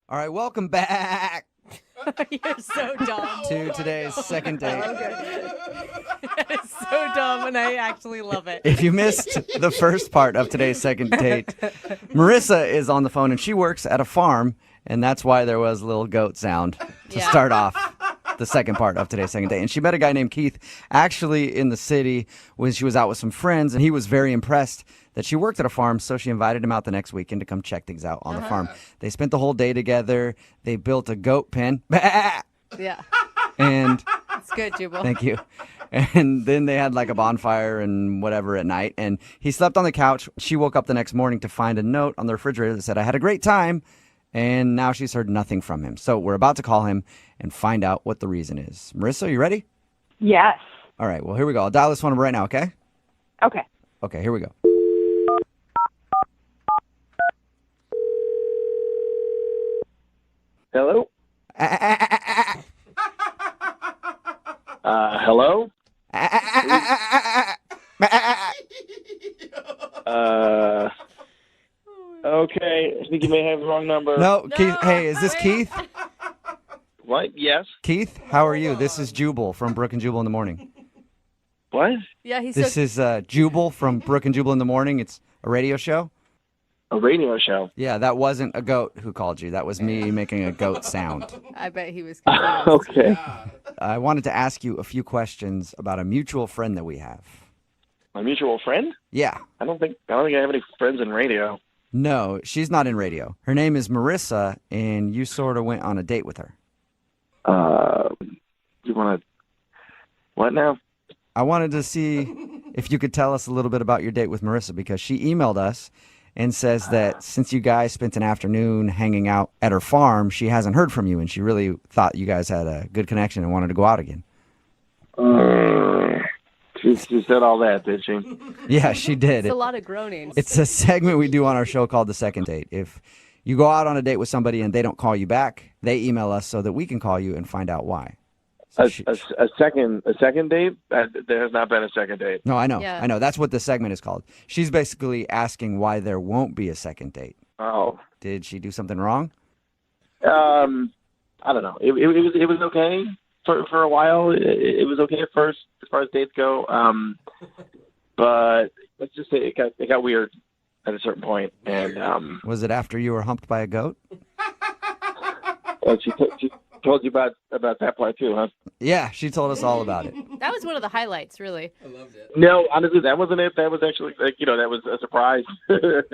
All right, welcome back You're so dumb. to today's second date. It's so dumb, and I actually love it. If you missed the first part of today's second date, Marissa is on the phone and she works at a farm, and that's why there was a little goat sound to start off the second part of today's second date. And she met a guy named Keith actually in the city when she was out with some friends, and he was very impressed that she worked at a farm, so she invited him out the next weekend to come check things out on the farm. They spent the whole day together. They built a goat pen. Yeah. And It's good, Jubal. thank you. And then they had like a bonfire and whatever at night. And he slept on the couch. She woke up the next morning to find a note on the refrigerator that said, "I had a great time." And now she's heard nothing from him. So we're about to call him and find out what the reason is. Marissa, you ready? Yes. All right. Well, here we go. I'll dial this phone number right now, okay? Okay. Okay, here we go. Hello? Hello? Okay, I think you may have the wrong number. No, Keith. Hey, is this Keith? What? Yes? Keith, how are you? This is Jubal from Brooke and Jubal in the Morning. What? Yeah, he's This so... is Jubal from Brooke and Jubal in the Morning. It's a radio show. A radio show? Yeah, that wasn't a goat who called you. That was me making a goat sound. I bet he was confused. Okay. I wanted to ask you a few questions about a mutual friend that we have. My mutual friend? Yeah. I don't think I have any friends in radio. No, she's not in radio. Her name is Marissa, and you sort of went on a date with her. You want to... What now? I wanted to see if you could tell us a little bit about your date with Marissa, because she emailed us and says that since you guys spent an afternoon hanging out at her farm, she hasn't heard from you, and she really thought you guys had a good connection and wanted to go out again. She said all that, did she? Yeah, she did. It's a lot of groaning. It's a segment we do on our show called The Second Date. If you go out on a date with somebody and they don't call you back, they email us so that we can call you and find out why. So A second date? There has not been a second date. No, I know. Yeah. I know. That's what the segment is called. She's basically asking why there won't be a second date. Oh. Did she do something wrong? I don't know. It was okay for a while. It was okay at first as far as dates go. But let's just say it got weird at a certain point. And Was it after you were humped by a goat? she told you about that part too, huh? Yeah, she told us all about it. That was one of the highlights, really. No, honestly, that wasn't it. That was actually that was a surprise. But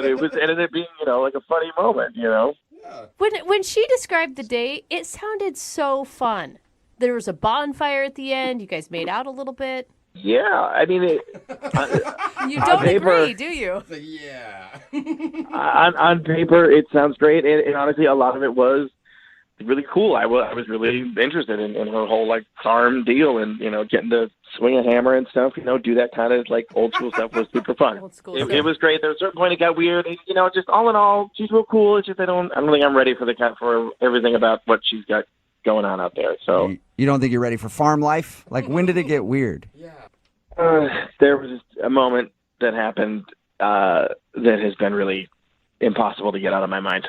it ended up being like a funny moment. When she described the date, it sounded so fun. There was a bonfire at the end. You guys made out a little bit. Yeah, I mean, You On don't paper- agree, do you? on paper, it sounds great, and honestly, a lot of it was really cool. I was really interested in her whole like farm deal, and getting to swing a hammer and stuff. Do that kind of like old school stuff was super fun. Old school It stuff. was great. There was a certain point it got weird. And, just all in all, she's real cool. It's just I don't think I'm ready for everything about what she's got going on out there. So You don't think you're ready for farm life? Like, when did it get weird? there was just a moment that happened that has been really impossible to get out of my mind.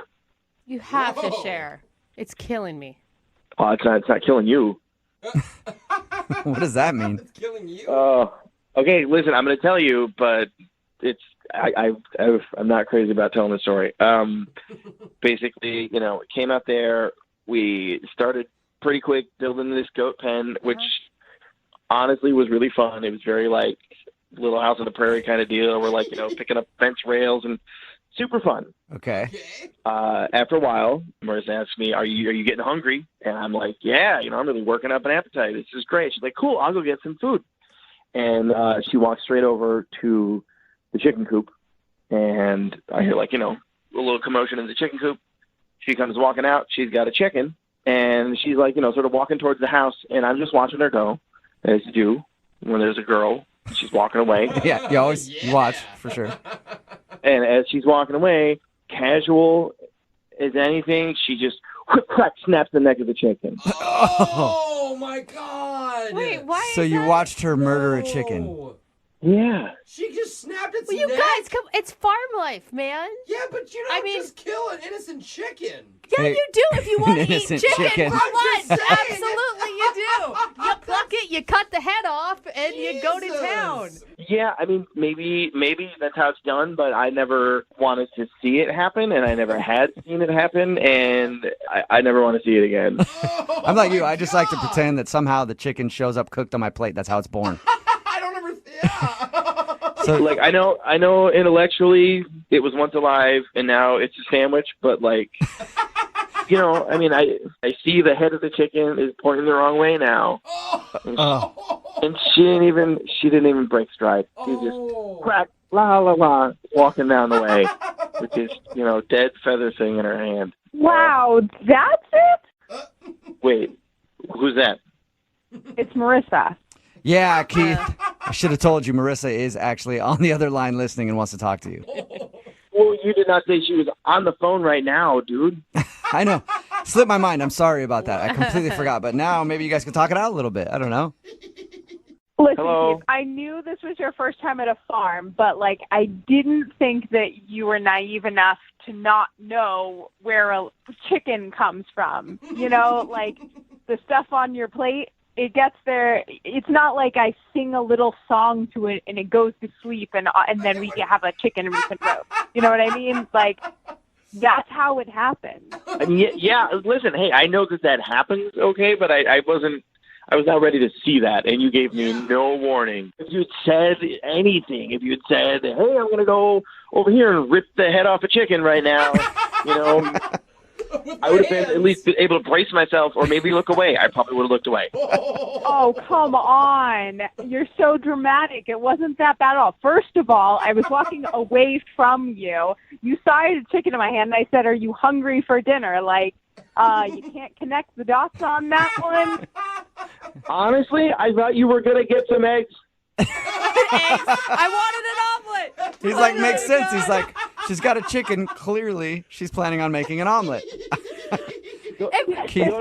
You have to share. It's killing me. Oh, it's not killing you. What does that mean? Okay, listen, I'm going to tell you, but I'm not crazy about telling the story. Basically, it came out there. We started pretty quick building this goat pen, which honestly was really fun. It was very like Little House on the Prairie kind of deal. We're like, picking up fence rails and super fun. Okay. After a while, Marissa asked me, are you getting hungry? And I'm like, yeah, I'm really working up an appetite. This is great. She's like, cool, I'll go get some food. And she walks straight over to the chicken coop, and I hear like, a little commotion in the chicken coop. She comes walking out. She's got a chicken, and she's like, sort of walking towards the house, and I'm just watching her go, as you do when there's a girl. She's walking away. Yeah, you always watch, for sure. And as she's walking away, casual as anything, she just crack snaps the neck of the chicken. Oh my God! Wait, why? So is you that... watched her murder a chicken. No. Yeah. She just snapped its Well, you neck. guys, come. It's farm life, man. Yeah, but you're I not mean- just kill an innocent innocent chicken. Yeah, Hey, you do if you want to eat innocent chicken chicken. for I'm lunch. just saying. Absolutely, you do. You pluck it, you cut the head off, and you go to Jesus. town. Yeah, I mean, maybe that's how it's done, but I never wanted to see it happen, and I never had seen it happen, and I never want to see it again. Oh, I'm like you. my I just like to God. pretend that somehow the chicken shows up cooked on my plate. That's how it's born. I don't ever. Yeah. So, Like, I know intellectually it was once alive, and now it's a sandwich, but, like, you know, I mean, I see the head of the chicken is pointing the wrong way now, and she didn't even break stride. She just Oh. crack, la la la, walking down the way with this, you know, dead feather thing in her hand. Wow, that's it? Wait, who's that? It's Marissa. yeah, Keith. I should have told you Marissa is actually on the other line listening and wants to talk to you. Well, you did not say she was on the phone right now, dude. I know. Slipped my mind. I'm sorry about that. I completely forgot. But now maybe you guys can talk it out a little bit. I don't know. Listen, Hello? Keith, I knew this was your first time at a farm, but, like, I didn't think that you were naive enough to not know where a chicken comes from. You know, like, the stuff on your plate, it gets there. It's not like I sing a little song to it and it goes to sleep and then we have a chicken recent roast. You know what I mean? Like, that's how it happens. I mean, yeah. Listen, hey, I know that happens, okay, but I was not ready to see that, and you gave me no warning. If you had said anything, if you had said, "Hey, I'm going to go over here and rip the head off a chicken right now," you know, I would have been at least able to brace myself, or maybe look away. I probably would have looked away. Oh, come on. You're so dramatic. It wasn't that bad at all. First of all, I was walking away from you. You saw I had a chicken in my hand, and I said, "Are you hungry for dinner?" Like, you can't connect the dots on that one. Honestly, I thought you were going to get some eggs. Eggs. I wanted an omelet. He's like, makes sense. He's like, she's got a chicken. Clearly, she's planning on making an omelet. Keith,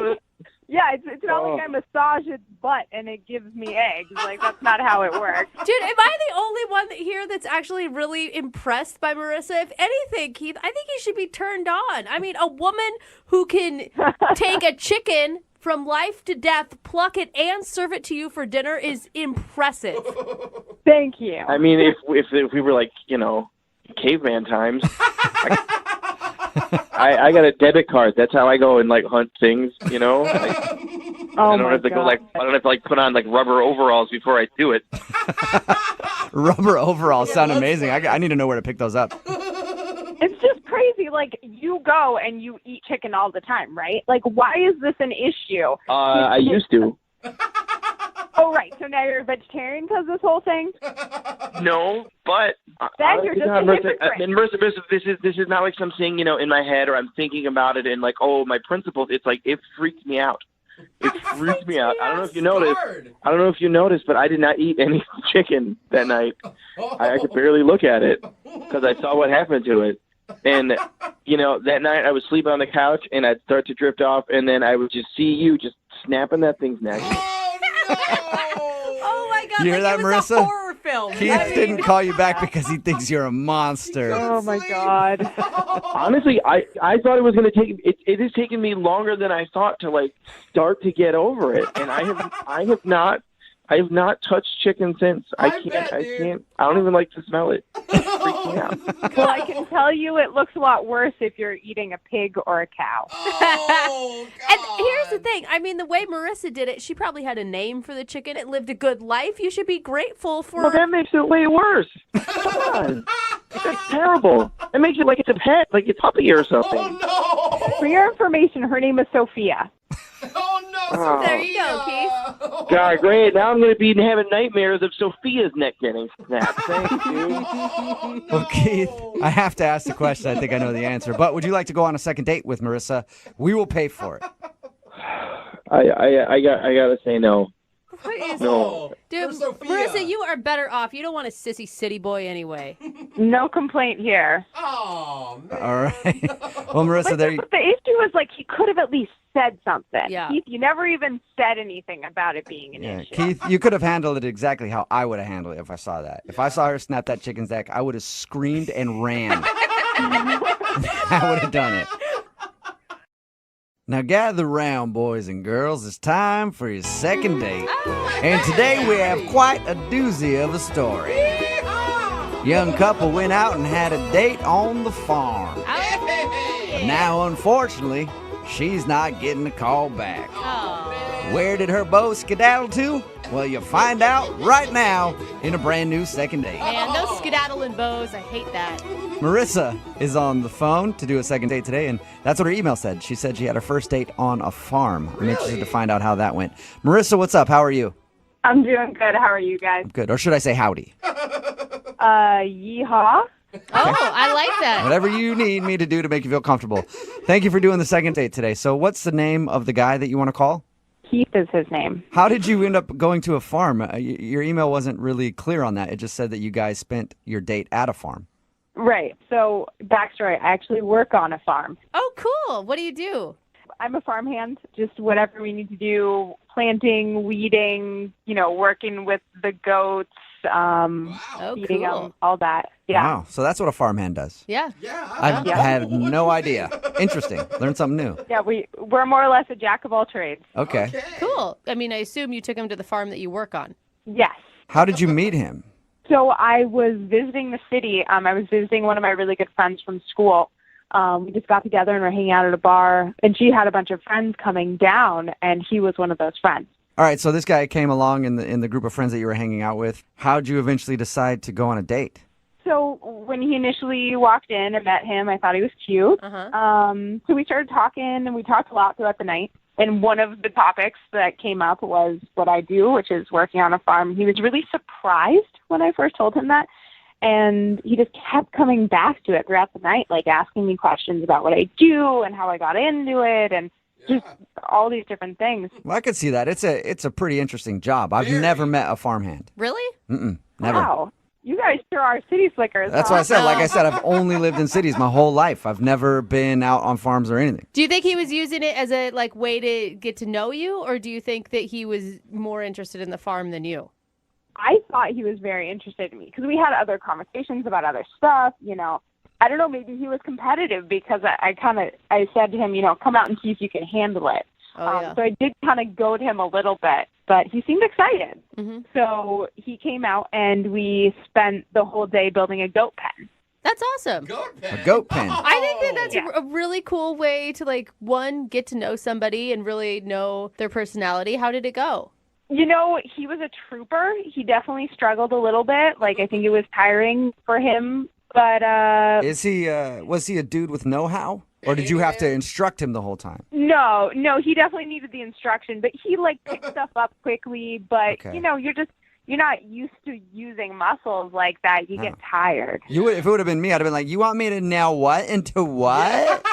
Yeah, it's not like I massage its butt and it gives me eggs. Like, that's not how it works. Dude, am I the only one here that's actually really impressed by Marissa? If anything, Keith, I think you should be turned on. I mean, a woman who can take a chicken from life to death, pluck it, and serve it to you for dinner is impressive. Thank you. I mean, if we were like, you know, caveman times, I got a debit card. That's how I go and like hunt things, you know. Like, I don't have to go like I don't have to like put on like rubber overalls before I do it. rubber overalls sound amazing. I need to know where to pick those up. It's just crazy. Like, you go and you eat chicken all the time, right? Like, why is this an issue? I used to. Oh, right. So now you're a vegetarian because this whole thing? No, but Then you're just a hypocrite. Marissa, this is not like something, you know, in my head or I'm thinking about it and like, oh, my principles. It's like it freaks me out. It freaks me out. I don't know if you noticed. I don't know if you noticed, but I did not eat any chicken that night. I could barely look at it because I saw what happened to it. And, you know, that night I was sleeping on the couch and I'd start to drift off and then I would just see you just snapping that thing's neck. Oh my God! You hear like that, it was Marissa? a horror film. Keith didn't call you back because he thinks you're a monster. Oh, my God. Honestly, I thought it was going to take it has taken me longer than I thought to like start to get over it, and I have not touched chicken since. I can't. I don't even like to smell it. It freaks me out. Well, I can tell you it looks a lot worse if you're eating a pig or a cow. Oh, God. And here's the thing. I mean, the way Marissa did it, she probably had a name for the chicken. It lived a good life. You should be grateful for... Well, that makes it way worse. Come on. That's terrible. It makes it like it's a pet, like it's a puppy or something. Oh, no. For your information, her name is Sophia. Oh, no. Oh. There you go, Keith. God, great. Now I'm going to be having nightmares of Sophia's neck getting snapped. Thank you. Well, Keith, I have to ask the question. I think I know the answer. But would you like to go on a second date with Marissa? We will pay for it. I got to say no. Please. No. Dude, For Sophia. Marissa, you are better off. You don't want a sissy city boy anyway. No complaint here. Oh, man. All right. Well, Marissa, But there you the issue is, like, he could have at least said something. Yeah. Keith, you never even said anything about it being an issue. Keith, you could have handled it exactly how I would have handled it if I saw that. If I saw her snap that chicken's neck, I would have screamed and ran. I would have done it. Now gather round, boys and girls. It's time for your second date. And today we have quite a doozy of a story. Young couple went out and had a date on the farm. Now, unfortunately, she's not getting a call back. Where did her beau skedaddle to? Well, you'll find out right now in a brand new second date. Man, those skedaddling bows, I hate that. Marissa is on the phone to do a second date today, and that's what her email said. She said she had her first date on a farm. I'm interested to find out how that went. Marissa, what's up? How are you? I'm doing good. How are you guys? Good. Or should I say howdy? Yeehaw. Oh, I like that. Whatever you need me to do to make you feel comfortable. Thank you for doing the second date today. So what's the name of the guy that you want to call? Keith is his name. How did you end up going to a farm? Your email wasn't really clear on that. It just said that you guys spent your date at a farm. Right. So, backstory, I actually work on a farm. Oh, cool. What do you do? I'm a farmhand, just whatever we need to do, planting, weeding, working with the goats, feeding cool. them, all that. Yeah. Wow. So that's what a farmhand does. Yeah. I had no idea. Interesting. Learned something new. Yeah, we're more or less a jack of all trades. Okay. Cool. I mean, I assume you took him to the farm that you work on. Yes. How did you meet him? So I was visiting the city. I was visiting one of my really good friends from school. We just got together and were hanging out at a bar, and she had a bunch of friends coming down, and he was one of those friends. All right, so this guy came along in the group of friends that you were hanging out with. How'd you eventually decide to go on a date? So when he initially walked in and met him, I thought he was cute. So we started talking, and we talked a lot throughout the night. And one of the topics that came up was what I do, which is working on a farm. He was really surprised when I first told him that. And he just kept coming back to it throughout the night, like asking me questions about what I do and how I got into it and just all these different things. Well, I could see that. It's a pretty interesting job. I've never met a farmhand. Really? Never. Wow. You guys sure are city slickers. That's why I said, like I said, I've only lived in cities my whole life. I've never been out on farms or anything. Do you think he was using it as a way to get to know you, or do you think that he was more interested in the farm than you? I thought he was very interested in me because we had other conversations about other stuff, I don't know, maybe he was competitive because I said to him, come out and see if you can handle it. So I did kind of goad him a little bit, but he seemed excited. So he came out and we spent the whole day building a goat pen. That's awesome. A goat pen. I think that that's a really cool way to, one, get to know somebody and really know their personality. How did it go? He was a trooper. He definitely struggled a little bit. I think it was tiring for him. But was he a dude with know-how? Or did you have to instruct him the whole time? No, he definitely needed the instruction. But he picked stuff up quickly. But, you're not used to using muscles like that. You get tired. If it would have been me, I'd have been like, you want me to nail what into what?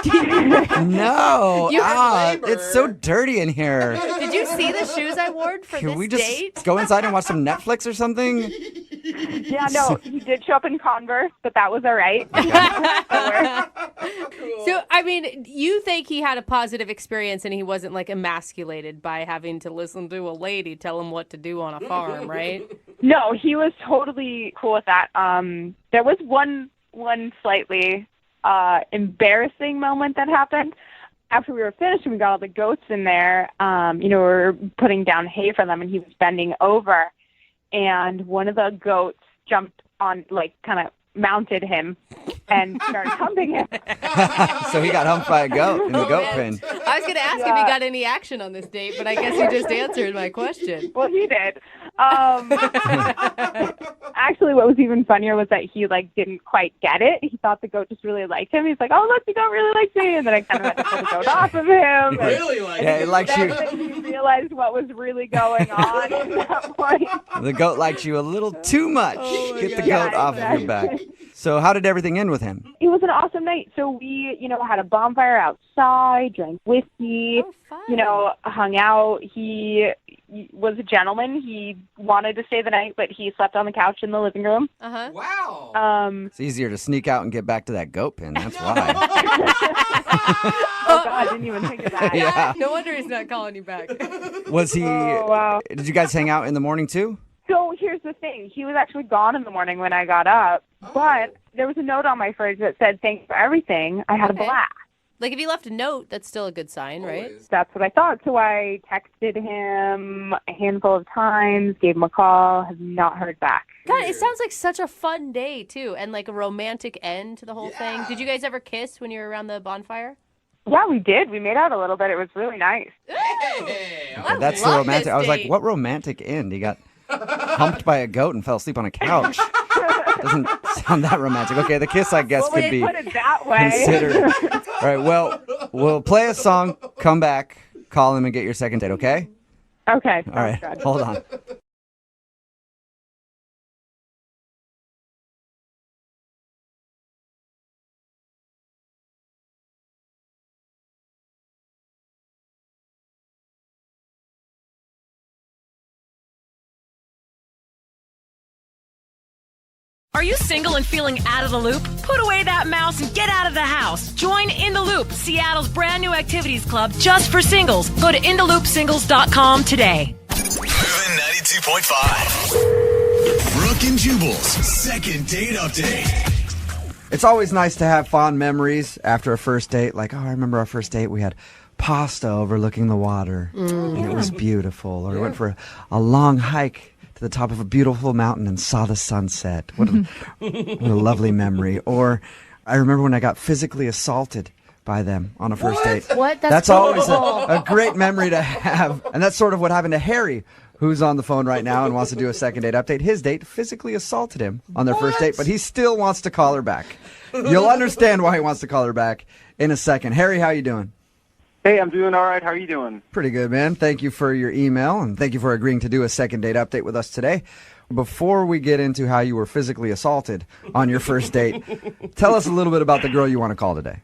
No. It's so dirty in here. Did you see the shoes I wore for Can this we just date? go inside and watch some Netflix or something? Yeah, no, he did show up in Converse, but that was all right. So, I mean, you think he had a positive experience and he wasn't emasculated by having to listen to a lady tell him what to do on a farm, right? No, he was totally cool with that. There was one slightly embarrassing moment that happened. After we were finished and we got all the goats in there, we were putting down hay for them and he was bending over. And one of the goats jumped on, kind of mounted him and started humping him. So he got humped by a goat in the goat pen. I was going to ask if he got any action on this date, but I guess you just answered my question. Well, he did. Actually, what was even funnier was that he didn't quite get it. He thought the goat just really liked him. He's like, "Oh, look, the goat really likes me," and then I kind of had to pull the goat off of him. Really like it likes you. Then he realized what was really going on at that point. The goat likes you a little too much. Get the goat off of your back. So how did everything end with him? It was an awesome night. So we, had a bonfire outside, drank whiskey, hung out. He was a gentleman. He wanted to stay the night, but he slept on the couch in the living room. Wow. It's easier to sneak out and get back to that goat pen. That's why. Oh, God, I didn't even think of that. Yeah. No wonder he's not calling you back. Was he? Oh, wow. Did you guys hang out in the morning too? So here's the thing. He was actually gone in the morning when I got up, but there was a note on my fridge that said, "Thanks for everything. I had a blast." Like, if he left a note, that's still a good sign, right? Always. That's what I thought. So I texted him a handful of times, gave him a call, have not heard back. God, it sounds like such a fun day, too, and like a romantic end to the whole thing. Did you guys ever kiss when you were around the bonfire? Yeah, we did. We made out a little bit. It was really nice. Hey, I That's the love romantic. this I was like, date. what romantic end? He got humped by a goat and fell asleep on a couch. Doesn't sound that romantic. Okay, the kiss, I guess, Well, could we be put it that way. considered. All right, well, we'll play a song, come back, call him, and get your second date, okay? Okay. All right, sounds good. hold on. Are you single and feeling out of the loop? Put away that mouse and get out of the house. Join In the Loop, Seattle's brand new activities club just for singles. Go to intheloopsingles.com today. Moving 92.5. Brooke and Jubal's second date update. It's always nice to have fond memories after a first date. Like, oh, I remember our first date. We had pasta overlooking the water, and it was beautiful. Or we went for a long hike to the top of a beautiful mountain and saw the sunset. What a lovely memory. Or I remember when I got physically assaulted by them on a first date. What? That's always a great memory to have. And that's sort of what happened to Harry, who's on the phone right now and wants to do a second date update. His date physically assaulted him on their first date, but he still wants to call her back. You'll understand why he wants to call her back in a second. Harry, how you doing? Hey, I'm doing all right. How are you doing? Pretty good, man. Thank you for your email, and thank you for agreeing to do a second date update with us today. Before we get into how you were physically assaulted on your first date, tell us a little bit about the girl you want to call today.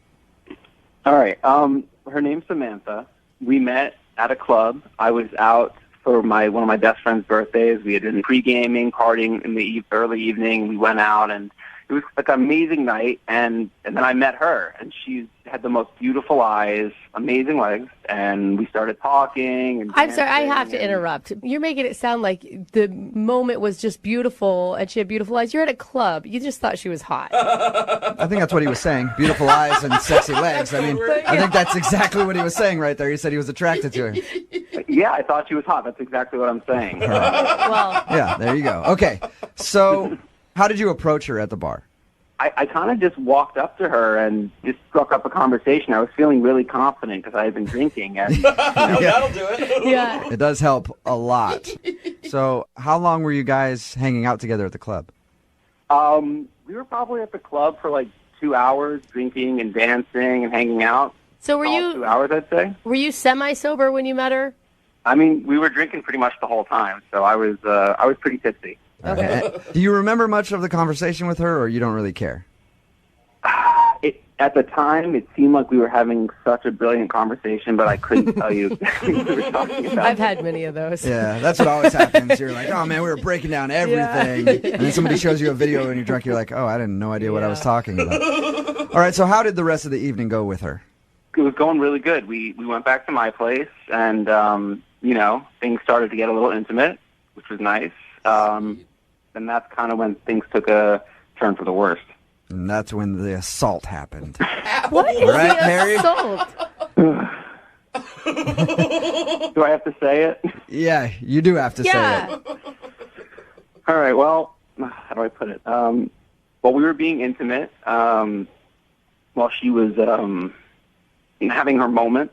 All right. Her name's Samantha. We met at a club. I was out for one of my best friend's birthdays. We had been pre-gaming, partying in the early evening. We went out, and it was like an amazing night. And then I met her, and she had the most beautiful eyes, amazing legs, and we started talking. And I'm sorry, I dancing, have to interrupt. You're making it sound like the moment was just beautiful and she had beautiful eyes. You're at a club. You just thought she was hot. I think that's what he was saying. Beautiful eyes and sexy legs. I mean, I think that's exactly what he was saying right there. He said he was attracted to her. Yeah, I thought she was hot. That's exactly what I'm saying. Well, Yeah, there you go. Okay, so how did you approach her at the bar? I kind of just walked up to her and just struck up a conversation. I was feeling really confident because I had been drinking. And, That'll do it. yeah. It does help a lot. So how long were you guys hanging out together at the club? we were probably at the club for like 2 hours, drinking and dancing and hanging out. So were All 2 you hours, I'd say. semi-sober when you met her? I mean, we were drinking pretty much the whole time, so I was pretty tipsy. Okay. Do you remember much of the conversation with her, or you don't really care? At the time, it seemed like we were having such a brilliant conversation, but I couldn't tell you exactly what we were talking about. I've had many of those. Yeah, that's what always happens. You're like, oh man, we were breaking down everything. And then somebody shows you a video when you're drunk, you're like, oh, I didn't no idea what I was talking about. All right, so how did the rest of the evening go with her? It was going really good. We went back to my place, and things started to get a little intimate, which was nice. And that's kind of when things took a turn for the worst. And that's when the assault happened. What is Right, the Harry? assault? Do I have to say it? Yeah, you do have to say Yeah. it. All right, well, how do I put it? Well, we were being intimate while she was having her moment.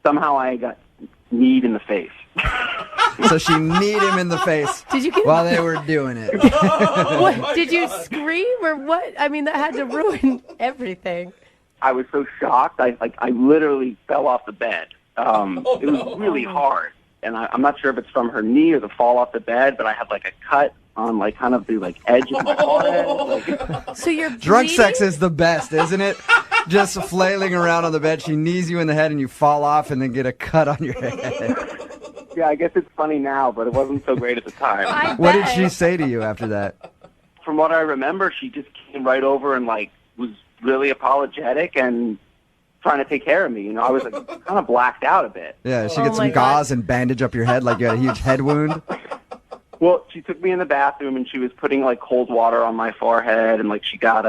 Somehow I got kneed in the face. So she kneed him in the face Did you get while they were doing it. what, did you scream or what? I mean, that had to ruin everything. I was so shocked. I literally fell off the bed. It was really hard, and I'm not sure if it's from her knee or the fall off the bed, but I had like a cut on like kind of the like edge of my forehead. So you're Drunk bleeding? sex is the best, isn't it? Just flailing around on the bed. She knees you in the head and you fall off and then get a cut on your head. Yeah, I guess it's funny now, but it wasn't so great at the time. I What did bet. she say to you after that? From what I remember, she just came right over and like was really apologetic and trying to take care of me. You know, I was like, kind of blacked out a bit. Yeah, she Oh gets my some gauze and bandage up your head like you had a huge head wound. Well, she took me in the bathroom and she was putting like cold water on my forehead and like she got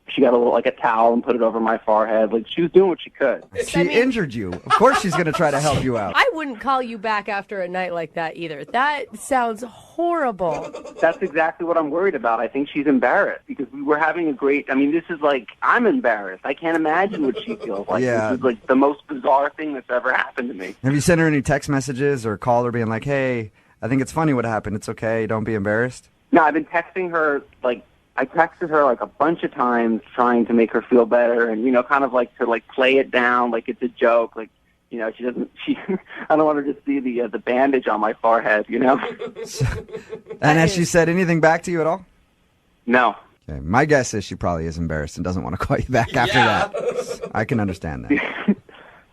she got a towel and put it over my forehead. Like, she was doing what she could. She injured you. Of course she's going to try to help you out. I wouldn't call you back after a night like that either. That sounds horrible. That's exactly what I'm worried about. I think she's embarrassed because we were having a great, this is like, I'm embarrassed. I can't imagine what she feels like. Yeah. This is like the most bizarre thing that's ever happened to me. Have you sent her any text messages or called her being like, hey, I think it's funny what happened. It's okay. Don't be embarrassed? No, I've been texting her, I texted her a bunch of times trying to make her feel better and, kind of to play it down like it's a joke. Like, I don't want her to see the bandage on my forehead, And has she said anything back to you at all? No. Okay, my guess is she probably is embarrassed and doesn't want to call you back after that. I can understand that.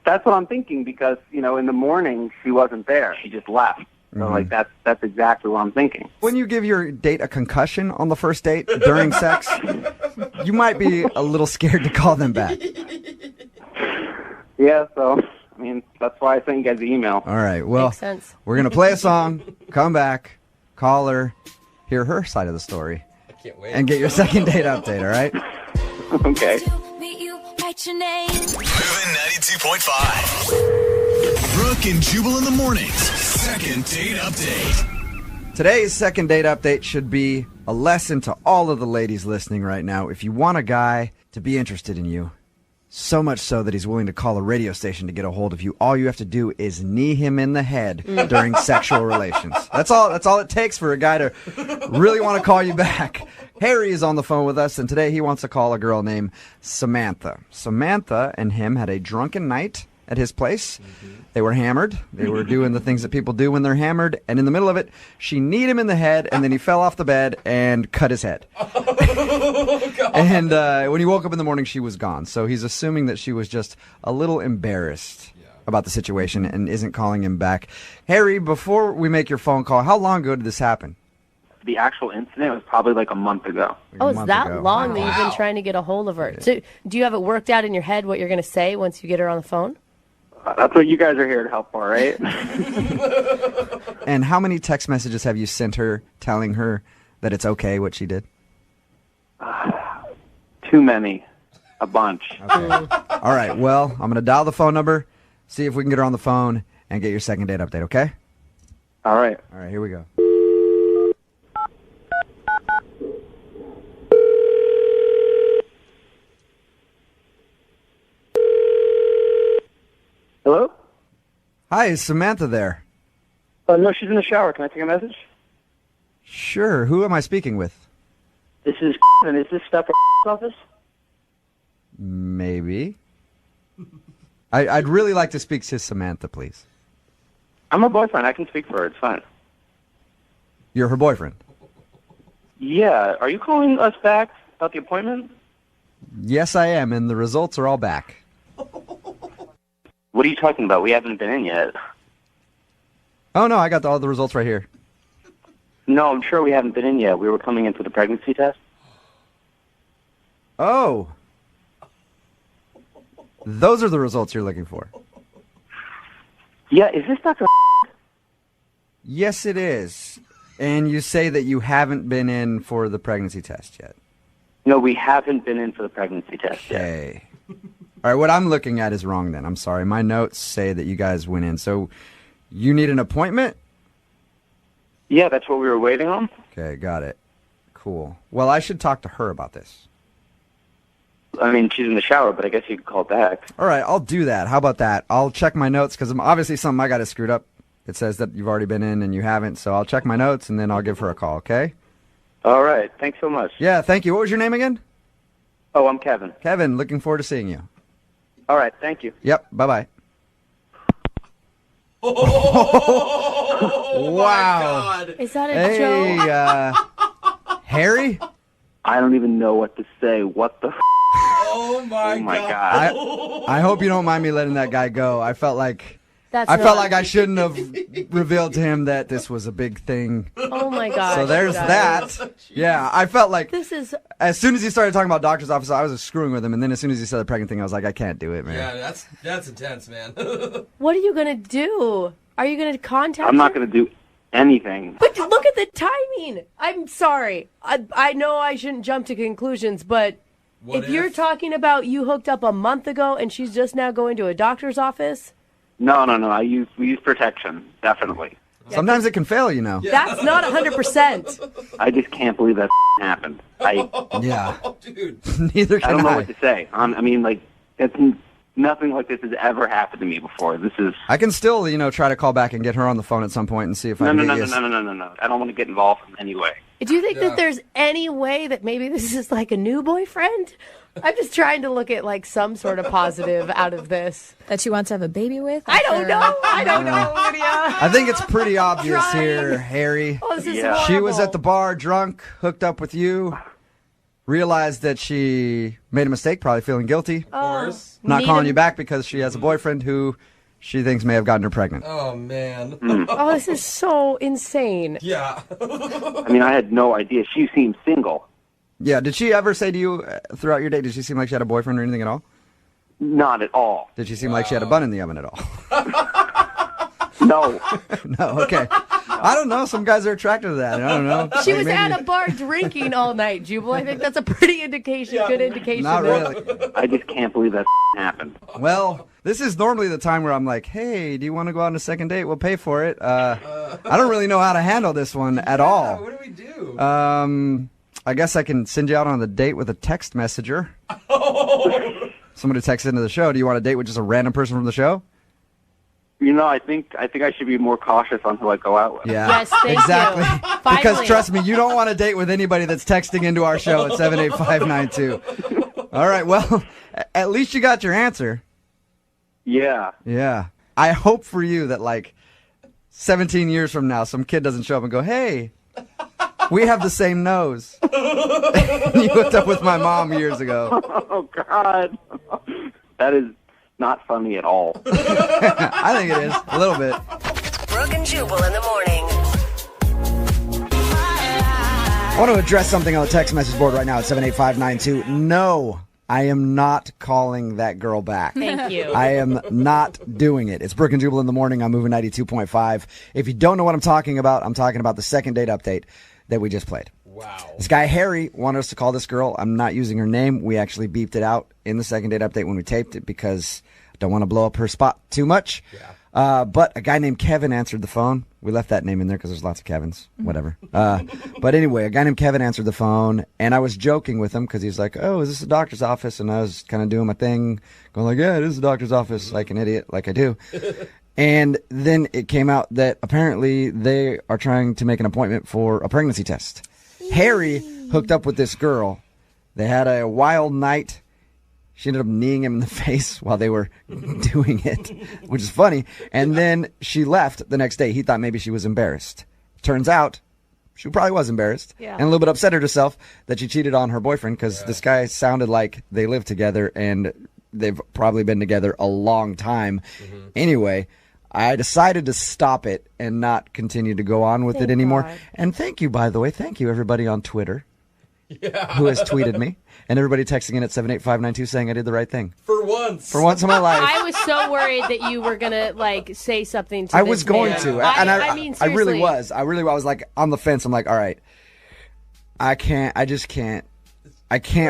That's what I'm thinking because, in the morning she wasn't there. She just left. So, that's exactly what I'm thinking. When you give your date a concussion on the first date during sex, you might be a little scared to call them back. Yeah, so, that's why I sent you guys the email. All right, well, Makes sense. we're going to play a song, come back, call her, hear her side of the story, Can't wait. and get your second date update, all right? Okay. Moving 92.5. Brooke and Jubal in the mornings. Second date update. Today's second date update should be a lesson to all of the ladies listening right now. If you want a guy to be interested in you, so much so that he's willing to call a radio station to get a hold of you, all you have to do is knee him in the head during sexual relations. That's all it takes for a guy to really want to call you back. Harry is on the phone with us, and today he wants to call a girl named Samantha. Samantha and him had a drunken night at his place. They were hammered. They were doing the things that people do when they're hammered. And in the middle of it, she kneed him in the head, and then he fell off the bed and cut his head. And when he woke up in the morning, she was gone. So he's assuming that she was just a little embarrassed about the situation and isn't calling him back. Harry, before we make your phone call, how long ago did this happen? The actual incident was probably a month ago. Oh, it's that long that you've been trying to get a hold of her. So do you have it worked out in your head what you're going to say once you get her on the phone? That's what you guys are here to help for, right? And how many text messages have you sent her telling her that it's okay what she did? Too many. A bunch. Okay. All right, well, I'm going to dial the phone number, see if we can get her on the phone, and get your second date update, okay? All right. All right, here we go. Hello? Hi, is Samantha there? No, she's in the shower. Can I take a message? Sure. Who am I speaking with? This is and is this stuff for office? Maybe. I'd really like to speak to Samantha, please. I'm her boyfriend. I can speak for her. It's fine. You're her boyfriend? Yeah. Are you calling us back about the appointment? Yes, I am, and the results are all back. What are you talking about? We haven't been in yet. Oh, no, I got all the results right here. No, I'm sure we haven't been in yet. We were coming in for the pregnancy test. Oh. Those are the results you're looking for. Yeah, is this Dr. Yes, it is. And you say that you haven't been in for the pregnancy test yet. No, we haven't been in for the pregnancy test yet. Okay. All right, what I'm looking at is wrong then. I'm sorry. My notes say that you guys went in. So you need an appointment? Yeah, that's what we were waiting on. Okay, got it. Cool. Well, I should talk to her about this. She's in the shower, but I guess you could call back. All right, I'll do that. How about that? I'll check my notes because obviously something I got it screwed up. It says that you've already been in and you haven't, so I'll check my notes and then I'll give her a call, okay? All right. Thanks so much. Yeah, thank you. What was your name again? Oh, I'm Kevin. Kevin, looking forward to seeing you. All right. Thank you. Yep, bye-bye. Oh, wow. my God. Is that a joke? Harry? I don't even know what to say. What the Oh, my God. I hope you don't mind me letting that guy go. I felt like That's I felt not- like I shouldn't have revealed to him that this was a big thing. Oh my God. So there's that. Yeah, I felt like This is. as soon as he started talking about doctor's office, I was just screwing with him, and then as soon as he said the pregnant thing, I was like, I can't do it, man. Yeah, that's intense, man. What are you gonna do? Are you gonna contact? I'm not her? going to do anything. But look at the timing. I'm sorry. I know I shouldn't jump to conclusions, but if you're talking about you hooked up a month ago and she's just now going to a doctor's office. No. We use protection, definitely. Sometimes it can fail, you know. That's not 100%. I just can't believe that happened. Yeah. Dude. Neither can I don't know what to say. I mean, like, it's nothing like this has ever happened to me before. This is. I can still, try to call back and get her on the phone at some point and see if I can get you. No. I don't want to get involved in any way. Do you think that there's any way that maybe this is like a new boyfriend? I'm just trying to look at like some sort of positive out of this. That she wants to have a baby with? I don't know, Lydia. I think it's pretty obvious here, Harry. Oh, this is She was horrible. at the bar, drunk, hooked up with you, realized that she made a mistake, probably feeling guilty. Of course. Not Need calling him. you back because she has a boyfriend who she thinks may have gotten her pregnant. Oh, man. Oh, this is so insane. Yeah. I mean, I had no idea. She seemed single. Yeah, did she ever say to you throughout your date, did she seem like she had a boyfriend or anything at all? Not at all. Did she seem like she had a bun in the oven at all? No. No, okay. I don't know. Some guys are attracted to that. I don't know. She Like, was maybe- at a bar drinking all night, Jubal. I think that's a pretty good indication. Not that- really. I just can't believe that happened. Well, this is normally the time where I'm like, hey, do you want to go on a second date? We'll pay for it. I don't really know how to handle this one at all. What do we do? I guess I can send you out on the date with a text messenger. Somebody texts into the show. Do you want a date with just a random person from the show? I think I should be more cautious on who I go out with. Yeah. Yes, thank exactly. you. Because Finally. trust me, you don't want to date with anybody that's texting into our show at 78592. All right, well, at least you got your answer. Yeah. Yeah. I hope for you that, like, 17 years from now, some kid doesn't show up and go, hey, we have the same nose. You hooked up with my mom years ago. Oh, God. That is not funny at all. I think it is, a little bit. Brooke and Jubal in the morning. I want to address something on the text message board right now at 78592. No, I am not calling that girl back. Thank you. I am not doing it. It's Brooke and Jubal in the morning. I'm moving 92.5. If you don't know what I'm talking about the second date update that we just played. Wow. This guy, Harry, wanted us to call this girl. I'm not using her name. We actually beeped it out in the second date update when we taped it because I don't want to blow up her spot too much. Yeah. But a guy named Kevin answered the phone. We left that name in there because there's lots of Kevins. Whatever. But anyway, a guy named Kevin answered the phone, and I was joking with him because he's like, oh, is this a doctor's office? And I was kind of doing my thing, going like, yeah, it is a doctor's office, like an idiot, like I do. And then it came out that apparently they are trying to make an appointment for a pregnancy test. Harry hooked up with this girl. They had a wild night. She ended up kneeing him in the face while they were doing it, which is funny. And then she left the next day. He thought maybe she was embarrassed. Turns out she probably was embarrassed and a little bit upset at herself that she cheated on her boyfriend because this guy sounded like they lived together and they've probably been together a long time. Anyway, I decided to stop it and not continue to go on with it anymore. God. And thank you, by the way. Thank you, everybody on Twitter who has tweeted me. And everybody texting in at 78592 saying I did the right thing. For once. For once in my life. I was so worried that you were gonna like say something to I this was going man. to. I And mean, I really seriously. was. I was like on the fence. I'm like, all right, I just can't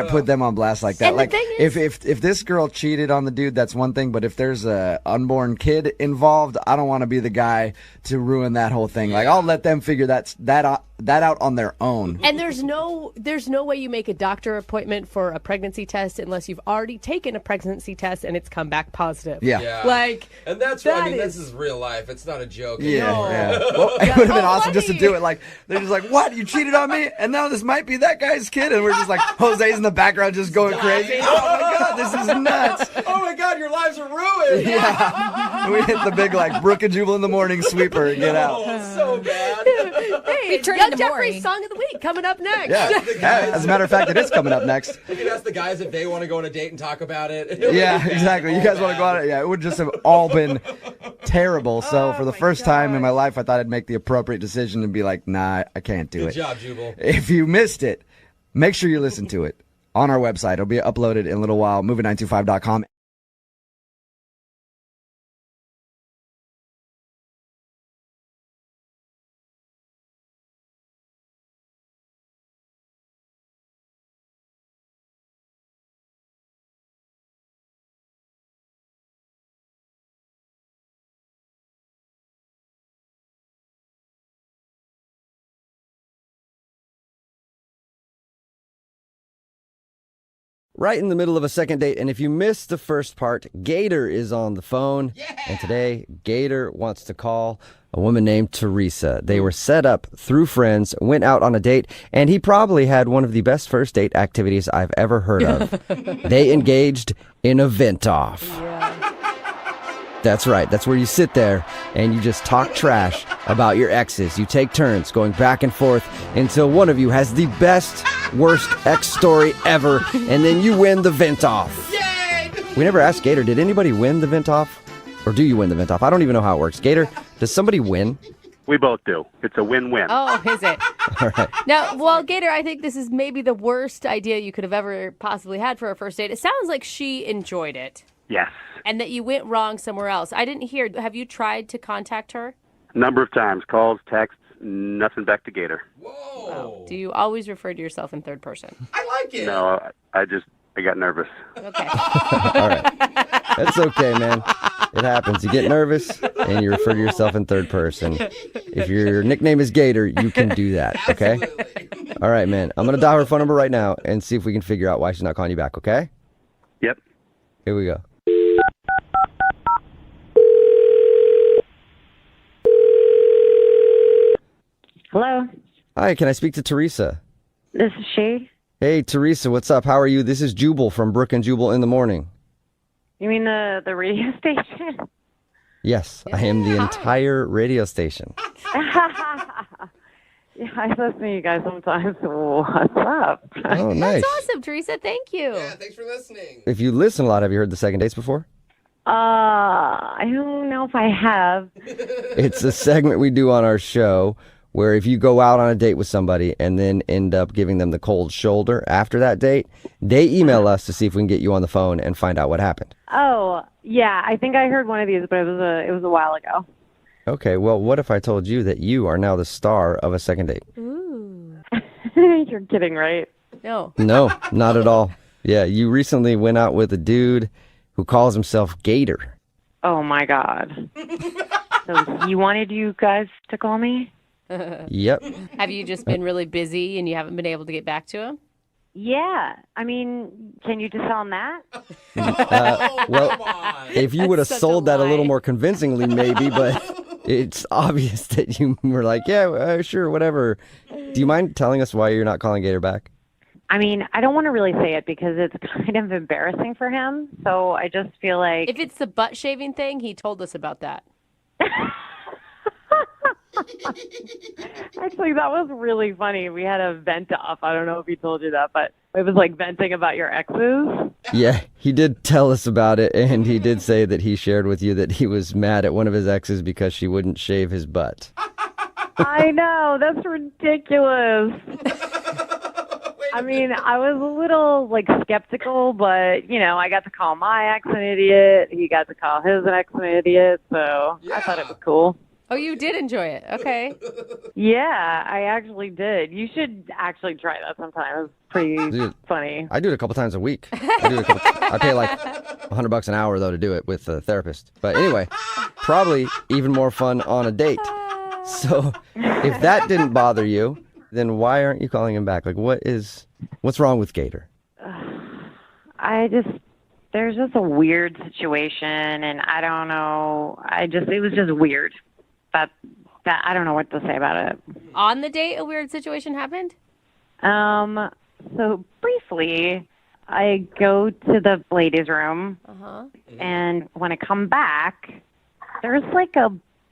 put them on blast like that. And the Like thing is- if this girl cheated on the dude, that's one thing. But if there's a unborn kid involved, I don't want to be the guy to ruin that whole thing. Like I'll let them figure that out on their own. And there's no way you make a doctor appointment for a pregnancy test unless you've already taken a pregnancy test and it's come back positive. Yeah. Yeah. Like, and that's that I mean, is- this is real life. It's not a joke. Yeah, anymore. yeah. Well, it would have been Oh, awesome just to buddy. do it. Like they're just like, "What? You cheated on me?" And now this might be that guy's kid, and we're just like, Jose's in the background just going crazy. Oh my god, this is nuts! Oh my God, your lives are ruined. Yeah, we hit the big like Brooke and Jubal in the morning sweeper and get out. Oh, so bad. hey, turned Young into Jeffrey's Maury. song of the week coming up next. Yeah. As a matter of fact, it is coming up next. You can ask the guys if they want to go on a date and talk about it. Yeah, exactly. You guys want to go on it? Yeah, it would just have all been terrible. So for the first time in my life, I thought I'd make the appropriate decision and be like, nah, I can't do Good it. job, Jubal. If you missed it, make sure you listen to it on our website. It'll be uploaded in a little while, movie925.com. Right in the middle of a second date. And if you missed the first part, Gator is on the phone. Yeah. And today, Gator wants to call a woman named Teresa. They were set up through friends, went out on a date, and he probably had one of the best first date activities I've ever heard of. They engaged in a vent-off. Yeah. That's right. That's where you sit there and you just talk trash about your exes. You take turns going back and forth until one of you has the best, worst ex story ever, and then you win the vent-off. Yay! We never asked Gator, did anybody win the vent-off? Or do you win the vent-off? I don't even know how it works. Gator, does somebody win? We both do. It's a win-win. Oh, is it? All right. Now, well, Gator, I think this is maybe the worst idea you could have ever possibly had for a first date. It sounds like she enjoyed it. Yes. And that you went wrong somewhere else. I didn't hear. Have you tried to contact her? A number of times. Calls, texts, nothing back to Gator. Whoa. Oh. Do you always refer to yourself in third person? I like it. No, I got nervous. Okay. All right. That's okay, man. It happens. You get nervous and you refer to yourself in third person. If your nickname is Gator, you can do that, okay? Absolutely. All right, man. I'm going to dial her phone number right now and see if we can figure out why she's not calling you back, okay? Yep. Here we go. Hello, Hi, can I speak to Teresa? this is she. Hey, Teresa, what's up? How are you? This is Jubal from Brooke and Jubal in the morning. You mean the radio station? Yes, I am the entire radio station. Yeah, I listen to you guys sometimes. What's up? Oh, nice. That's awesome, Teresa. Thank you. Yeah, thanks for listening. If you listen a lot, have you heard the second dates before? I don't know if I have. It's a segment we do on our show where if you go out on a date with somebody and then end up giving them the cold shoulder after that date, they email us to see if we can get you on the phone and find out what happened. Oh, yeah, I think I heard one of these, but it was a while ago. Okay, well, what if I told you that you are now the star of a second date? Ooh. You're kidding, right? No. No, not at all. Yeah, you recently went out with a dude who calls himself Gator. Oh my God. So he wanted you guys to call me? Yep. Have you just been really busy and you haven't been able to get back to him? Yeah. I mean, can you just tell him that? Well, Come on. if you would have such a sold that a little lie. more convincingly, maybe, but it's obvious that you were like, yeah, sure, whatever. Do you mind telling us why you're not calling Gator back? I mean, I don't want to really say it because it's kind of embarrassing for him. So I just feel like... If it's the butt shaving thing, he told us about that. Actually, that was really funny. We had a vent off. I don't know if he told you that, but it was like venting about your exes. Yeah, he did tell us about it, and he did say that he shared with you that he was mad at one of his exes because she wouldn't shave his butt. I know. That's ridiculous. I mean, I was a little, skeptical, but, I got to call my ex an idiot. He got to call his ex an idiot, so I thought it was cool. Oh, you did enjoy it. Okay. Yeah, I actually did. You should actually try that sometime. It was pretty funny. I do it a couple times a week. I pay like $100 an hour, though, to do it with a therapist. But anyway, probably even more fun on a date. So if that didn't bother you, then why aren't you calling him back? What's wrong with Gator? There's just a weird situation, and I don't know. It was just weird. That I don't know what to say about it. On the date, a weird situation happened? So briefly, I go to the ladies' room, and when I come back, there's like a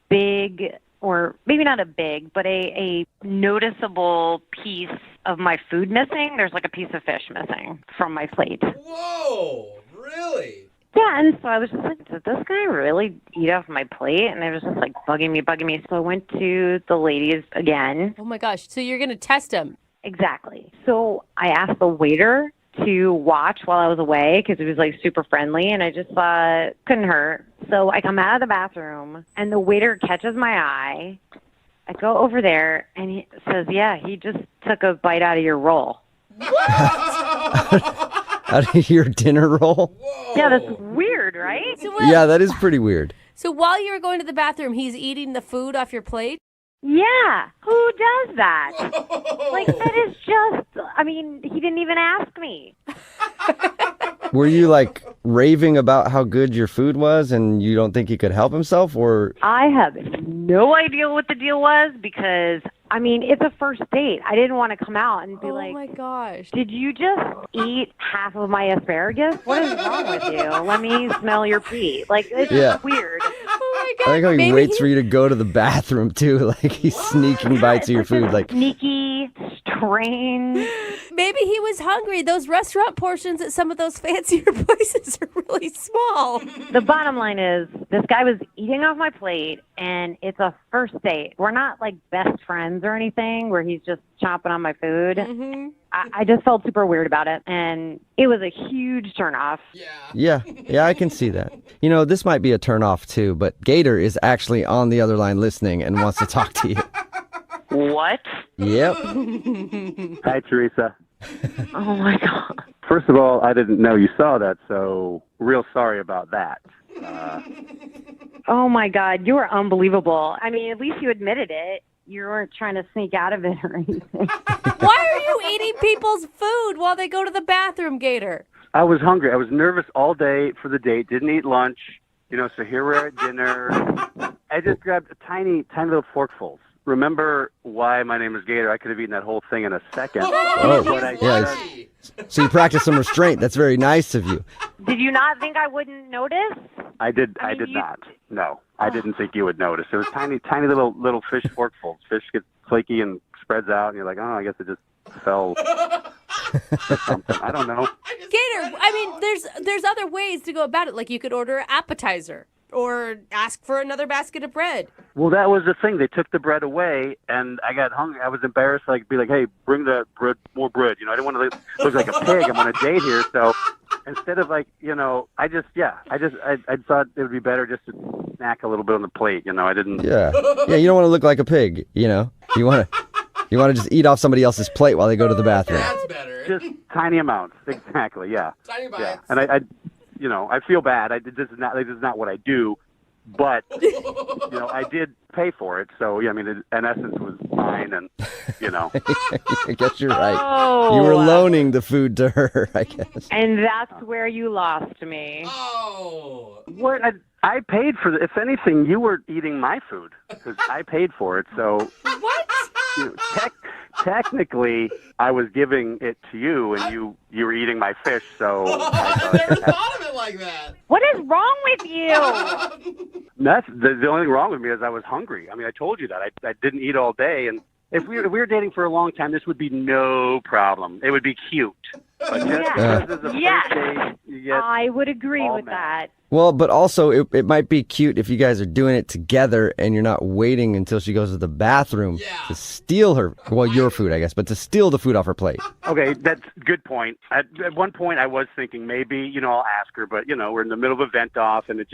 big, or maybe not a big, but a noticeable piece of my food missing. There's like a piece of fish missing from my plate. Whoa, really? Yeah, and so I was just like, did this guy really eat off my plate? And it was just like bugging me. So I went to the ladies again. Oh my gosh. So you're going to test him? Exactly. So I asked the waiter to watch while I was away because it was like super friendly, and I just thought couldn't hurt. So I come out of the bathroom, and the waiter catches my eye. I go over there, and he says, yeah, he just took a bite out of your roll. Out of your dinner roll? Whoa. Yeah, that's weird, right? So Yeah, that is pretty weird. So while you were going to the bathroom, he's eating the food off your plate? Yeah, who does that? Like, that is just, I mean, he didn't even ask me. Were you like raving about how good your food was and you don't think he could help himself, or? I have no idea what the deal was because, I mean, it's a first date. I didn't want to come out and be Oh like, my gosh. did you just eat half of my asparagus? What is wrong with you? Let me smell your pee. Like, it's just weird. Oh my I like God. how he Maybe waits for you to go to the bathroom too. Like he's sneaking bites of your food. Like Sneaky, strange. Maybe he was hungry. Those restaurant portions at some of those fancier places are really small. The bottom line is, this guy was eating off my plate, and it's a first date. We're not like best friends or anything where he's just chomping on my food. Mm-hmm. I just felt super weird about it, and it was a huge turnoff. yeah, I can see that. You know, this might be a turnoff too, but Gator is actually on the other line listening and wants to talk to you. What? Yep. Hi, Teresa. Oh my God. First of all, I didn't know you saw that, so real sorry about that. Oh my God, you are unbelievable. I mean, at least you admitted it. You weren't trying to sneak out of it or anything. Why are you eating people's food while they go to the bathroom, Gator? I was hungry. I was nervous all day for the date. Didn't eat lunch. You know, so here we're at dinner. I just grabbed a tiny little forkfuls. Remember why my name is Gator? I could have eaten that whole thing in a second. Oh, But yeah. So you practice some restraint. That's very nice of you. Did you not think I wouldn't notice? I did not. No, I didn't think you would notice. It was tiny little fish forkfuls. Fish gets flaky and spreads out, and you're like, oh, I guess it just fell. Or something. I don't know. Gator, I mean, there's other ways to go about it. Like you could order an appetizer or ask for another basket of bread. Well, that was the thing. They took the bread away, and I got hungry. I was embarrassed. Like, be like, hey, bring the bread, more bread. You know, I didn't want to look like a pig. I'm on a date here, so instead of like, you know, I thought it would be better just to snack a little bit on the plate. You know, I didn't. Yeah. You don't want to look like a pig. You know, you want to just eat off somebody else's plate while they go to the bathroom. That's better. Just tiny amounts. Exactly. Yeah. Tiny bites. Yeah. And I you know, I feel bad. This is not what I do, but you know, I did pay for it. So yeah, I mean, in essence, was mine, and you know. I guess you're right. Oh. You were loaning the food to her, I guess. And that's where you lost me. Oh. What? I paid for the. If anything, you were eating my food because I paid for it. So What? you know, technically, I was giving it to you, and you were eating my fish. So I never thought of it like that. What is wrong with you? that's the only thing wrong with me is I was hungry. I mean, I told you that I didn't eat all day, and if we were dating for a long time, this would be no problem. It would be cute. But just because it's a Yes. first date, you get I would agree all with mad. that. Well, but also it might be cute if you guys are doing it together and you're not waiting until she goes to the bathroom to steal your food, I guess, but to steal the food off her plate. Okay, that's a good point. At one point, I was thinking maybe, you know, I'll ask her, but, you know, we're in the middle of a vent off, and it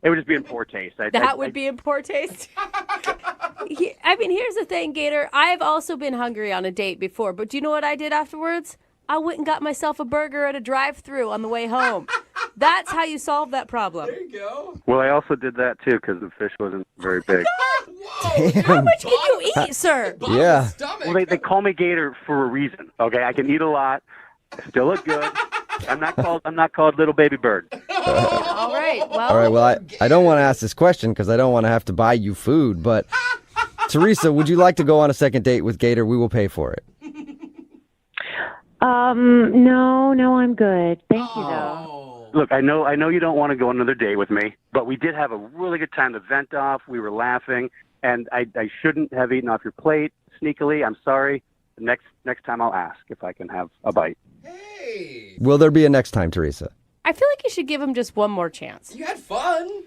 would just be in poor taste. That would be in poor taste. I mean, here's the thing, Gator. I've also been hungry on a date before, but do you know what I did afterwards? I went and got myself a burger at a drive-thru on the way home. That's how you solve that problem. There you go. Well, I also did that, too, because the fish wasn't very big. Whoa. How much can you eat, sir? Yeah. Stomach. Well, they call me Gator for a reason, okay? I can eat a lot. I still look good. I'm not called Little Baby Bird. All right. Well, All right, well, I don't want to ask this question because I don't want to have to buy you food, but Teresa, would you like to go on a second date with Gator? We will pay for it. No, I'm good. Thank you, though. Oh. Look, I know you don't want to go on another date with me, but we did have a really good time. The vent off, we were laughing, and I shouldn't have eaten off your plate sneakily. I'm sorry. Next time I'll ask if I can have a bite. Hey. Will there be a next time, Teresa? I feel like you should give him just one more chance. You had fun.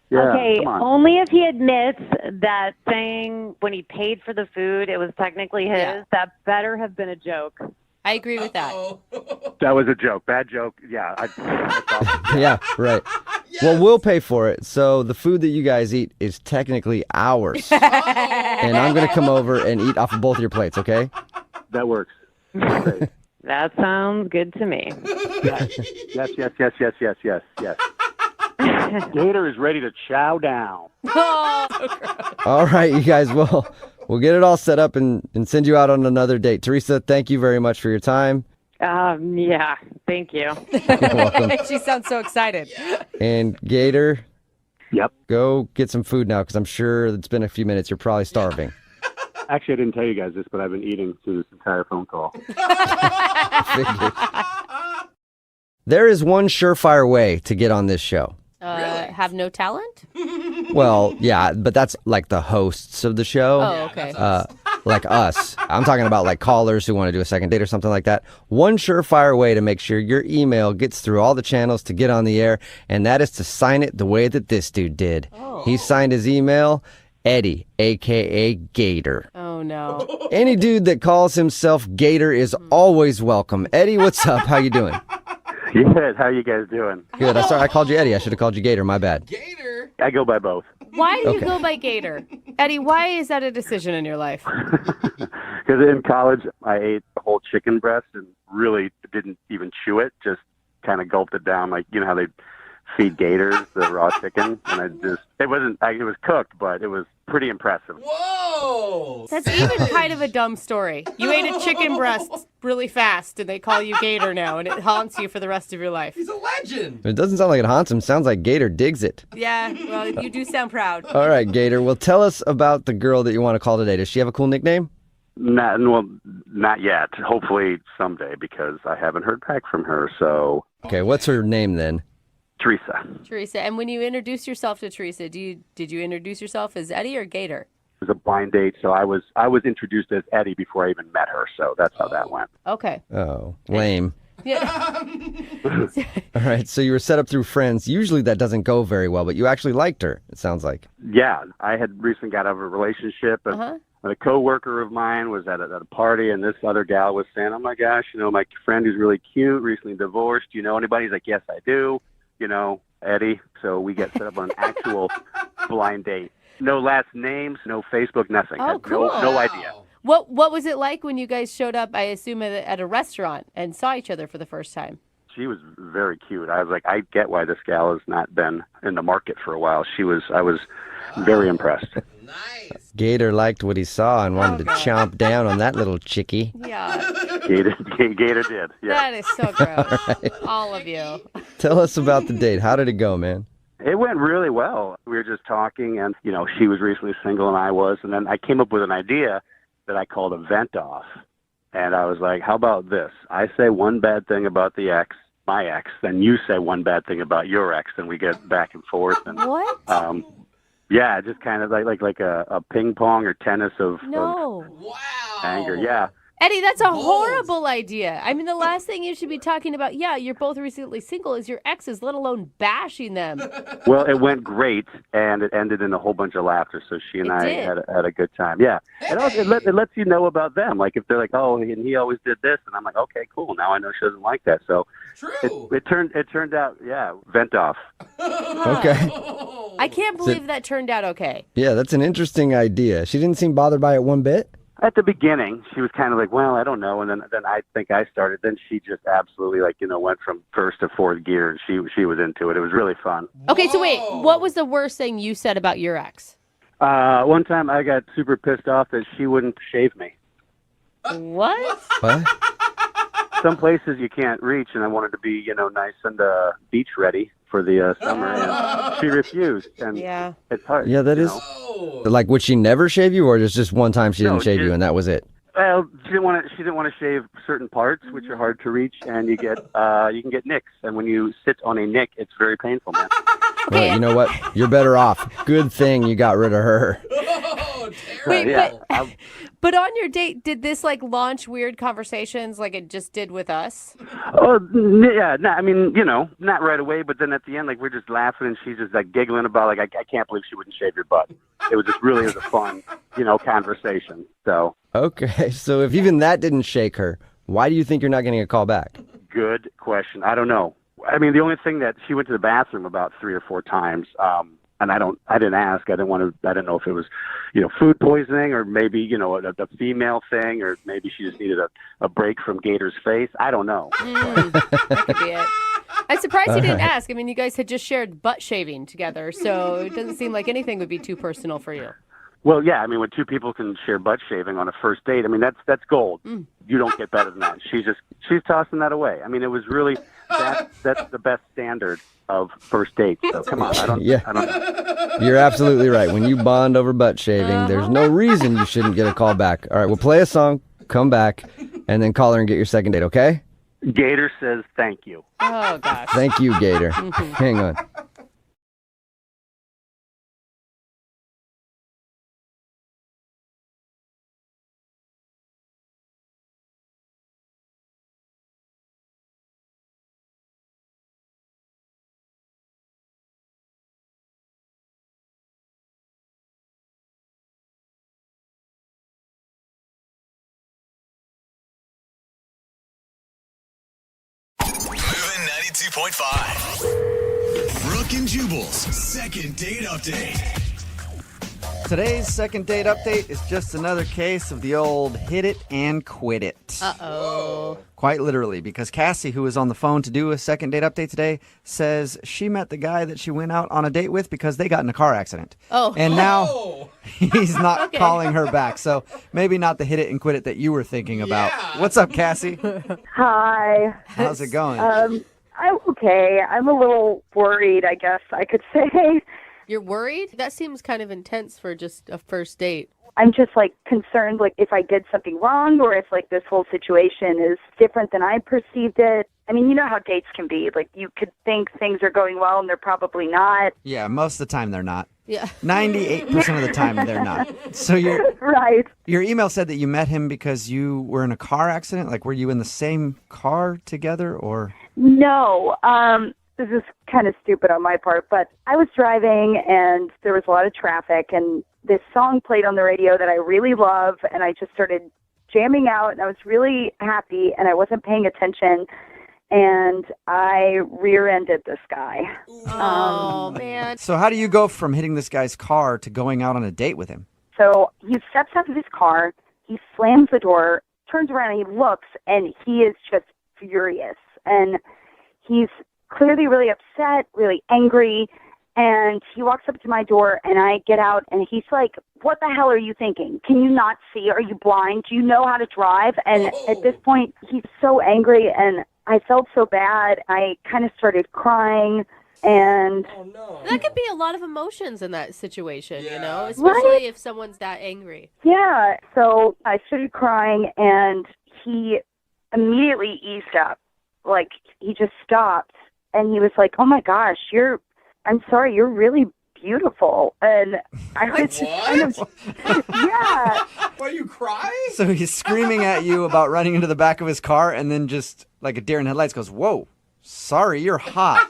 Yeah, Okay, come on. only if he admits that saying when he paid for the food, it was technically his. Yeah. That better have been a joke. I agree with that. That was a joke. Bad joke. Yeah. Yeah, right. Yes. Well, we'll pay for it. So the food that you guys eat is technically ours. And I'm going to come over and eat off of both of your plates, okay? That works. Great. That sounds good to me. Yes. Gator is ready to chow down. Oh, All right, you guys, we'll We'll get it all set up and send you out on another date. Teresa, thank you very much for your time. Yeah, thank you. You're welcome. She sounds so excited. And Gator, Yep. go get some food now because I'm sure it's been a few minutes. You're probably starving. Actually, I didn't tell you guys this, but I've been eating through this entire phone call. Figured. There is one surefire way to get on this show. Have no talent? Well, yeah, but that's like the hosts of the show. Oh, okay. Like us. I'm talking about like callers who want to do a second date or something like that. One surefire way to make sure your email gets through all the channels to get on the air, and that is to sign it the way that this dude did. Oh. He signed his email, Eddie, a.k.a. Gator. Oh, no. Any dude that calls himself Gator is always welcome. Eddie, what's up? How you doing? Good. How you guys doing? Good. I called you Eddie. I should have called you Gator. My bad. Gator. I go by both. Why do you Okay. go by Gator? Eddie, why is that a decision in your life? Because in college, I ate a whole chicken breast and really didn't even chew it. Just kind of gulped it down, like you know how they feed gators the raw chicken, and it was cooked, but it was pretty impressive. Whoa. That's even kind of a dumb story. You ate a chicken breast really fast, and they call you Gator now, and it haunts you for the rest of your life. He's a legend. It doesn't sound like it haunts him. Sounds like Gator digs it. Yeah, well, you do sound proud. All right, Gator. Well, tell us about the girl that you want to call today. Does she have a cool nickname? Not yet. Hopefully someday, because I haven't heard back from her. So, Okay, what's her name then? Teresa. Teresa, and when you introduce yourself to Teresa, did you introduce yourself as Eddie or Gator? It was a blind date, so I was introduced as Eddie before I even met her. So that's how that went. Okay. Oh, lame. Yeah. All right, so you were set up through friends. Usually that doesn't go very well, but you actually liked her, it sounds like. Yeah, I had recently got out of a relationship, and a coworker of mine was at a party, and this other gal was saying, "Oh my gosh, my friend who's really cute, recently divorced. Do you know anybody?" He's like, "Yes, I do. Eddie." So we get set up on an actual blind date. No last names, no Facebook, nothing. Oh, Had cool. No idea. What was it like when you guys showed up, I assume, at a restaurant and saw each other for the first time? She was very cute. I was like, I get why this gal has not been in the market for a while. I was very impressed. Nice. Gator liked what he saw and wanted to chomp down on that little chickie. Yeah. Gator did. Yeah. That is so gross. All of you. Tell us about the date. How did it go, man? It went really well. We were just talking, and, she was recently single and I was, and then I came up with an idea that I called a vent off. And I was like, how about this? I say one bad thing about my ex, then you say one bad thing about your ex, and we get back and forth. And, What? Yeah, just kind of like a ping pong or tennis of No. Wow. anger. Yeah. Eddie, that's a horrible idea. I mean, the last thing you should be talking about, you're both recently single, is your exes, let alone bashing them. Well, it went great, and it ended in a whole bunch of laughter. So she and It I did. had a good time. Yeah, it lets you know about them. Like if they're like, oh, and he always did this, and I'm like, okay, cool. Now I know she doesn't like that. So True. it turned out, yeah, vent off. Okay. I can't believe that turned out okay. Yeah, that's an interesting idea. She didn't seem bothered by it one bit. At the beginning, she was kind of like, well, I don't know, and then I think I started. Then she just absolutely went from first to fourth gear, and she was into it. It was really fun. Okay, so wait, what was the worst thing you said about your ex? One time I got super pissed off that she wouldn't shave me. What? What? Some places you can't reach, and I wanted to be, nice and beach ready for the summer, and she refused. And Yeah. it's hard. Yeah, that is. Like, would she never shave you, or just one time she didn't No, shave you and that was it? Well, she didn't want to shave certain parts, which are hard to reach, and you can get nicks. And when you sit on a nick, it's very painful, man. Well, you know what? You're better off. Good thing you got rid of her. Oh, Wait, terrible. but on your date, did this launch weird conversations like it just did with us? Oh, yeah. No, I mean, not right away, but then at the end, we're just laughing, and she's just giggling about I can't believe she wouldn't shave your butt. It was just really a fun, conversation. So Okay, so if even that didn't shake her, why do you think you're not getting a call back? good question. I don't know. I mean, the only thing that she went to the bathroom about 3 or 4 times, and I didn't ask. I didn't know if it was, food poisoning or maybe, a female thing, or maybe she just needed a break from Gator's face. I don't know. That could be it. I'm surprised you didn't ask. I mean, you guys had just shared butt shaving together, so it doesn't seem like anything would be too personal for you. Well, yeah, I mean, when two people can share butt shaving on a first date, I mean, that's gold. You don't get better than that. She's tossing that away. I mean, it was really that's the best standard of first dates. So come on, I don't know. You're absolutely right. When you bond over butt shaving, there's no reason you shouldn't get a call back. All right, we'll play a song, come back, and then call her and get your second date, okay? Gator says thank you. Oh, gosh. Thank you, Gator. Hang on. Moving 92.5. Brooke and Jubal's second date update. Today's second date update is just another case of the old hit it and quit it. Uh-oh. Quite literally, because Cassie, who was on the phone to do a second date update today, says she met the guy that she went out on a date with because they got in a car accident. Oh. And now he's not calling her back. So maybe not the hit it and quit it that you were thinking about. What's up, Cassie? Hi. How's it going? I'm okay. I'm a little worried, I guess I could say. You're worried? That seems kind of intense for just a first date. I'm just like concerned, like if I did something wrong or if like this whole situation is different than I perceived it. I mean, you know how dates can be. Like you could think things are going well and they're probably not. Yeah, most of the time they're not. Yeah. 98% of the time they're not. So right. Your email said that you met him because you were in a car accident. Like, were you in the same car together or? No. This is kind of stupid on my part, but I was driving and there was a lot of traffic and this song played on the radio that I really love and I just started jamming out and I was really happy and I wasn't paying attention and I rear-ended this guy. Oh, man. So how do you go from hitting this guy's car to going out on a date with him? So he steps out of his car, he slams the door, turns around and he looks and he is just furious and he's clearly really upset, really angry, and he walks up to my door, and I get out, and he's like, what the hell are you thinking? Can you not see? Are you blind? Do you know how to drive? And at this point, he's so angry, and I felt so bad. I kind of started crying, and... Oh, no. That could be a lot of emotions in that situation, you know, especially if someone's that angry. Yeah, so I started crying, and he immediately eased up. Like, he just stopped. And he was like, oh, my gosh, I'm sorry, you're really beautiful. And I was just kind of, yeah. Why are you crying? So he's screaming at you about running into the back of his car and then just like a deer in headlights goes, whoa, sorry, you're hot.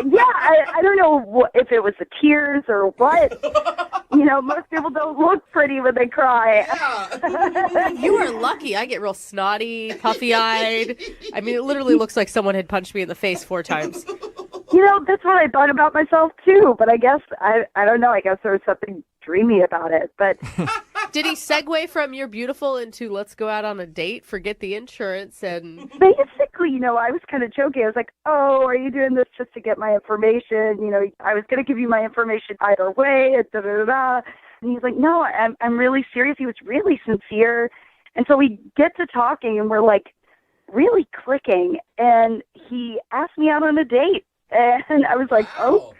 Yeah, I don't know if it was the tears or what. You know, most people don't look pretty when they cry. Yeah. You are lucky. I get real snotty, puffy-eyed. I mean, it literally looks like someone had punched me in the face 4 times. You know, that's what I thought about myself, too. But I guess, I don't know, I guess there was something dreamy about it. But did he segue from you're beautiful into let's go out on a date, forget the insurance, and... Basically, you know, I was kind of joking. I was like, oh, are you doing this just to get my information? You know, I was going to give you my information either way, and da-da-da-da. And he's like, no, I'm really serious. He was really sincere. And so we get to talking, and we're, like, really clicking. And he asked me out on a date. And I was like, oh,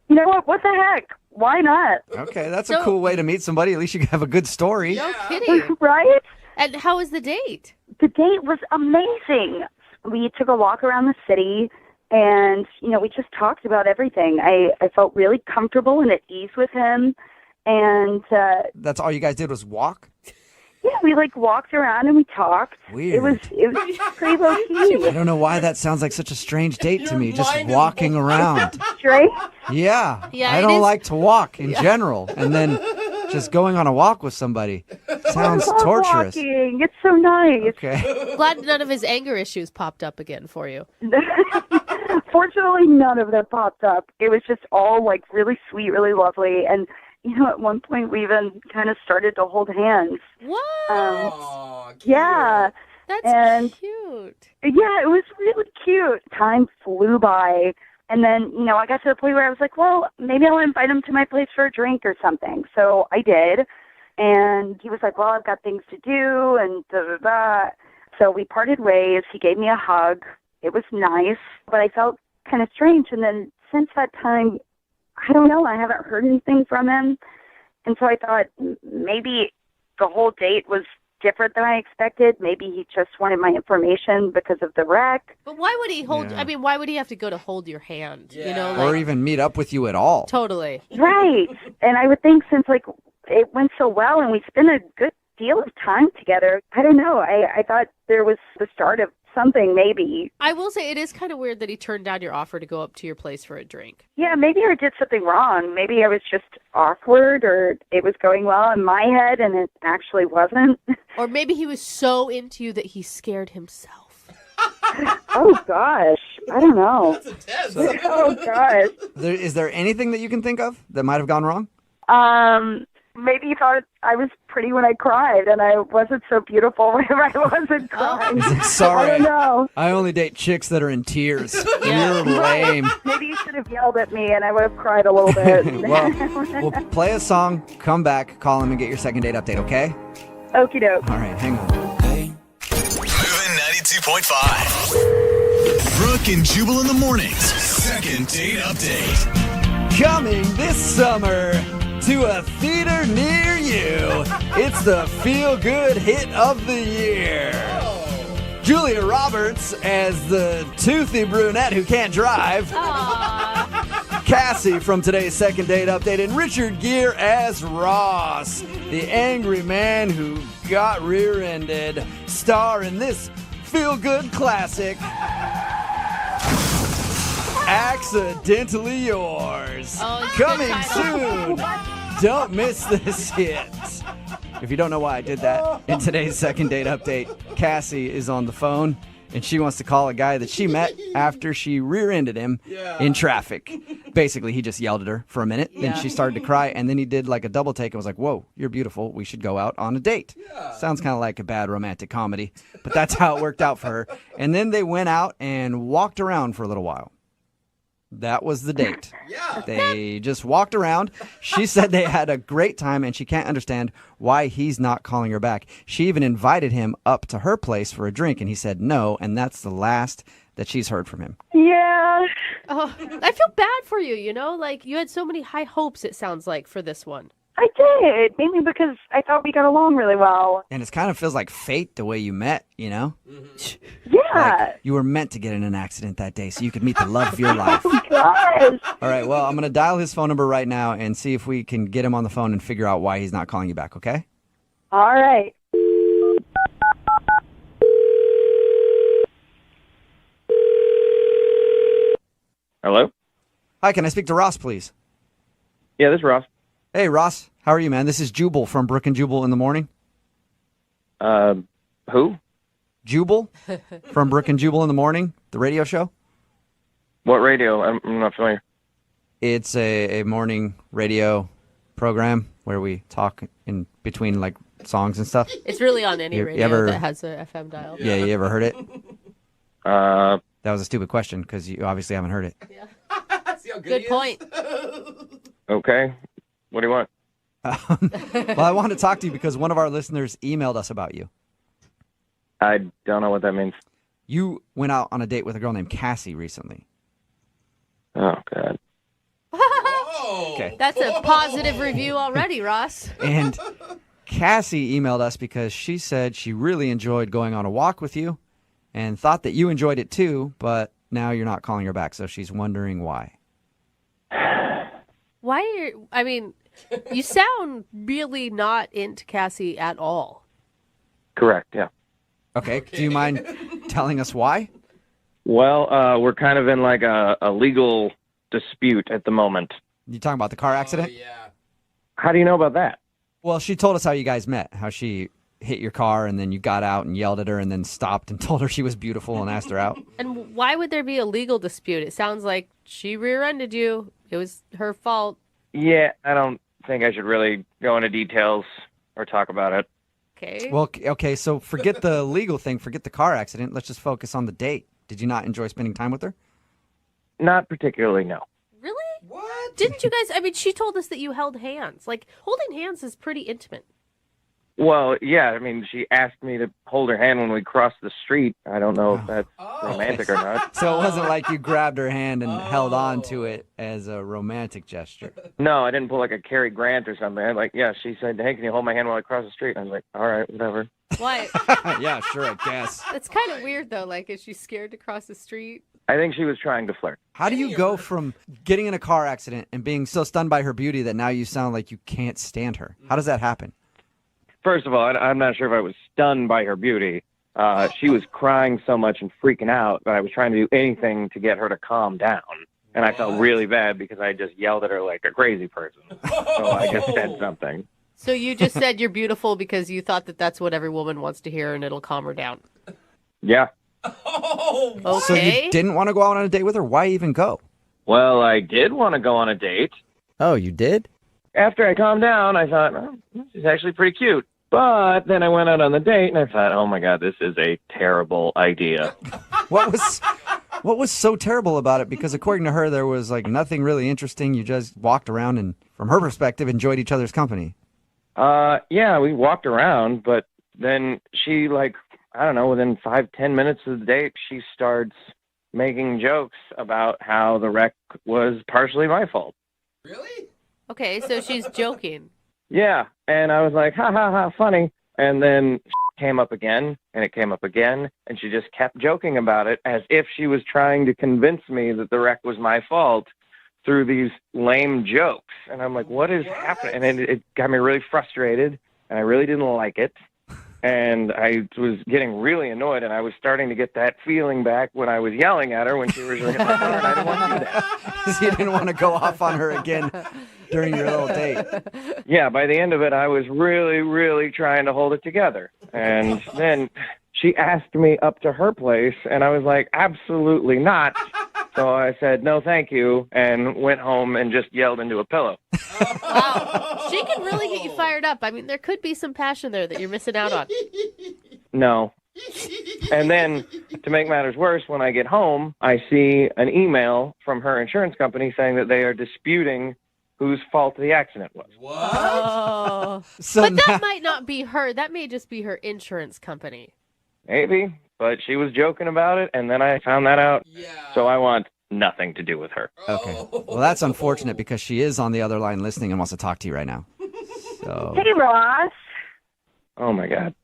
you know what the heck? Why not? Okay, that's a cool way to meet somebody. At least you have a good story. No kidding. Right? And how was the date? The date was amazing. We took a walk around the city, and, you know, we just talked about everything. I felt really comfortable and at ease with him. And that's all you guys did was walk? Yeah, we like walked around and we talked. Weird. It was pretty low key. I don't know why that sounds like such a strange date to me, just walking around. Strange? Yeah, Yeah, I it don't is- like to walk in general, and then just going on a walk with somebody sounds I love torturous. walking. It's so nice. Okay. Glad none of his anger issues popped up again for you. Fortunately, none of them popped up. It was just all like really sweet, really lovely, and you know, at one point we even kind of started to hold hands. What? Aw, cute. Yeah. That's and cute. Yeah, it was really cute. Time flew by, And then, I got to the point where I was like, well, maybe I'll invite him to my place for a drink or something. So I did. And he was like, well, I've got things to do and da-da-da. So we parted ways. He gave me a hug. It was nice, but I felt kind of strange. And then since that time, I don't know, I haven't heard anything from him. And so I thought maybe the whole date was different than I expected. Maybe he just wanted my information because of the wreck. But why would he hold? Yeah. I mean, why would he have to go to hold your hand? Or even meet up with you at all. Totally. Right. And I would think since it went so well and we spent a good deal of time together, I don't know. I thought there was the start of something maybe. I will say it is kind of weird that he turned down your offer to go up to your place for a drink. Yeah, maybe I did something wrong. Maybe I was just awkward or it was going well in my head and it actually wasn't. Or maybe he was so into you that he scared himself. Oh, gosh. I don't know. That's a test. Oh, gosh. Is there anything that you can think of that might have gone wrong? Maybe he thought I was pretty when I cried, and I wasn't so beautiful when I wasn't crying. Sorry. I don't know. I only date chicks that are in tears. You're lame. Maybe you should have yelled at me, and I would have cried a little bit. Well, we'll play a song, come back, call him, and get your second date update, okay? Okie doke. All right, hang on. Moving 92.5. Brooke and Jubal in the mornings. Second date update. Coming this summer to a theater near you, it's the feel-good hit of the year. Julia Roberts as the toothy brunette who can't drive. Cassie from today's second date update, and Richard Gere as Ross, the angry man who got rear-ended. Star in this feel-good classic, Accidentally Yours. Coming soon. Don't miss this hit. If you don't know why I did that, in today's second date update, Cassie is on the phone, and she wants to call a guy that she met after she rear-ended him in traffic. Basically, he just yelled at her for a minute, then she started to cry, and then he did like a double take and was like, whoa, you're beautiful, we should go out on a date. Sounds kind of like a bad romantic comedy, but that's how it worked out for her. And then they went out and walked around for a little while. That was the date. They just walked around. She said they had a great time, and she can't understand why he's not calling her back. She even invited him up to her place for a drink, and he said no, and that's the last that she's heard from him. Yeah. Oh, I feel bad for you, Like, you had so many high hopes, it sounds like, for this one. I did, mainly because I thought we got along really well. And it kind of feels like fate the way you met, Yeah. Like you were meant to get in an accident that day so you could meet the love of your life. Oh, gosh. All right, well, I'm going to dial his phone number right now and see if we can get him on the phone and figure out why he's not calling you back, okay? All right. Hello? Hi, can I speak to Ross, please? Yeah, this is Ross. Hey, Ross. How are you, man? This is Jubal from Brooke and Jubal in the morning. Who? Jubal from Brooke and Jubal in the morning, the radio show. What radio? I'm not familiar. It's a morning radio program where we talk in between like songs and stuff. It's really on any You radio ever- that has a FM dial. Yeah, you ever heard it? Uh, That was a stupid question because you obviously haven't heard it. See how good Good he is? point. okay. What do you want? Well, I wanted to talk to you because one of our listeners emailed us about you. I don't know what that means. You went out on a date with a girl named Cassie recently. Oh, God. Whoa. Okay. That's a positive review already, Ross. And Cassie emailed us because she said she really enjoyed going on a walk with you and thought that you enjoyed it too, but now you're not calling her back, so she's wondering why. You sound really not into Cassie at all. Correct, yeah. Okay, do you mind telling us why? Well, we're kind of in like a legal dispute at the moment. You talking about the car accident? Oh, yeah. How do you know about that? Well, she told us how you guys met, how she hit your car and then you got out and yelled at her and then stopped and told her she was beautiful and asked her out. And why would there be a legal dispute? It sounds like she rear-ended you. It was her fault. Yeah, I don't think I should really go into details or talk about it. Okay. Well, okay, so forget the legal thing, forget the car accident. Let's just focus on the date. Did you not enjoy spending time with her? Not particularly, no. Really? What? Didn't you guys? I mean, she told us that you held hands. Like, holding hands is pretty intimate. Well, yeah, I mean, she asked me to hold her hand when we crossed the street. I don't know if that's romantic or not. So it wasn't like you grabbed her hand and held on to it as a romantic gesture. No, I didn't pull like a Cary Grant or something. She said, hey, can you hold my hand while I cross the street? And I was like, all right, whatever. Why? Yeah, sure, I guess. It's kind of weird, though. Like, is she scared to cross the street? I think she was trying to flirt. How do you go from getting in a car accident and being so stunned by her beauty that now you sound like you can't stand her? How does that happen? First of all, I'm not sure if I was stunned by her beauty. She was crying so much and freaking out that I was trying to do anything to get her to calm down. And I felt really bad because I just yelled at her like a crazy person. So I just said something. So you just said you're beautiful because you thought that that's what every woman wants to hear and it'll calm her down. Yeah. Okay. So you didn't want to go out on a date with her? Why even go? Well, I did want to go on a date. Oh, you did? After I calmed down, I thought, oh, she's actually pretty cute. But then I went out on the date and I thought, oh my God, this is a terrible idea. What was so terrible about it? Because according to her, there was like nothing really interesting. You just walked around and, from her perspective, enjoyed each other's company. Yeah, we walked around, but then she, like, I don't know, within 5-10 minutes of the date, she starts making jokes about how the wreck was partially my fault. Really? Okay, so she's joking. Yeah, and I was like, ha, ha, ha, funny. And then came up again, and it came up again, and she just kept joking about it as if she was trying to convince me that the wreck was my fault through these lame jokes. And I'm like, what is happening? And it got me really frustrated, and I really didn't like it. And I was getting really annoyed, and I was starting to get that feeling back when I was yelling at her when she was really and I didn't want to do that. You didn't want to go off on her again during your little date. Yeah, by the end of it, I was really, really trying to hold it together. And then she asked me up to her place, and I was like, absolutely not. So I said, no, thank you, and went home and just yelled into a pillow. Wow. She can really get you fired up. I mean, there could be some passion there that you're missing out on. No. And then, to make matters worse, when I get home, I see an email from her insurance company saying that they are disputing whose fault the accident was. What? Oh. So but that might not be her. That may just be her insurance company. Maybe, but she was joking about it, and then I found that out. Yeah. So I want nothing to do with her. Okay. Well, that's unfortunate because she is on the other line listening and wants to talk to you right now. So. Hey, Ross. Oh, my God.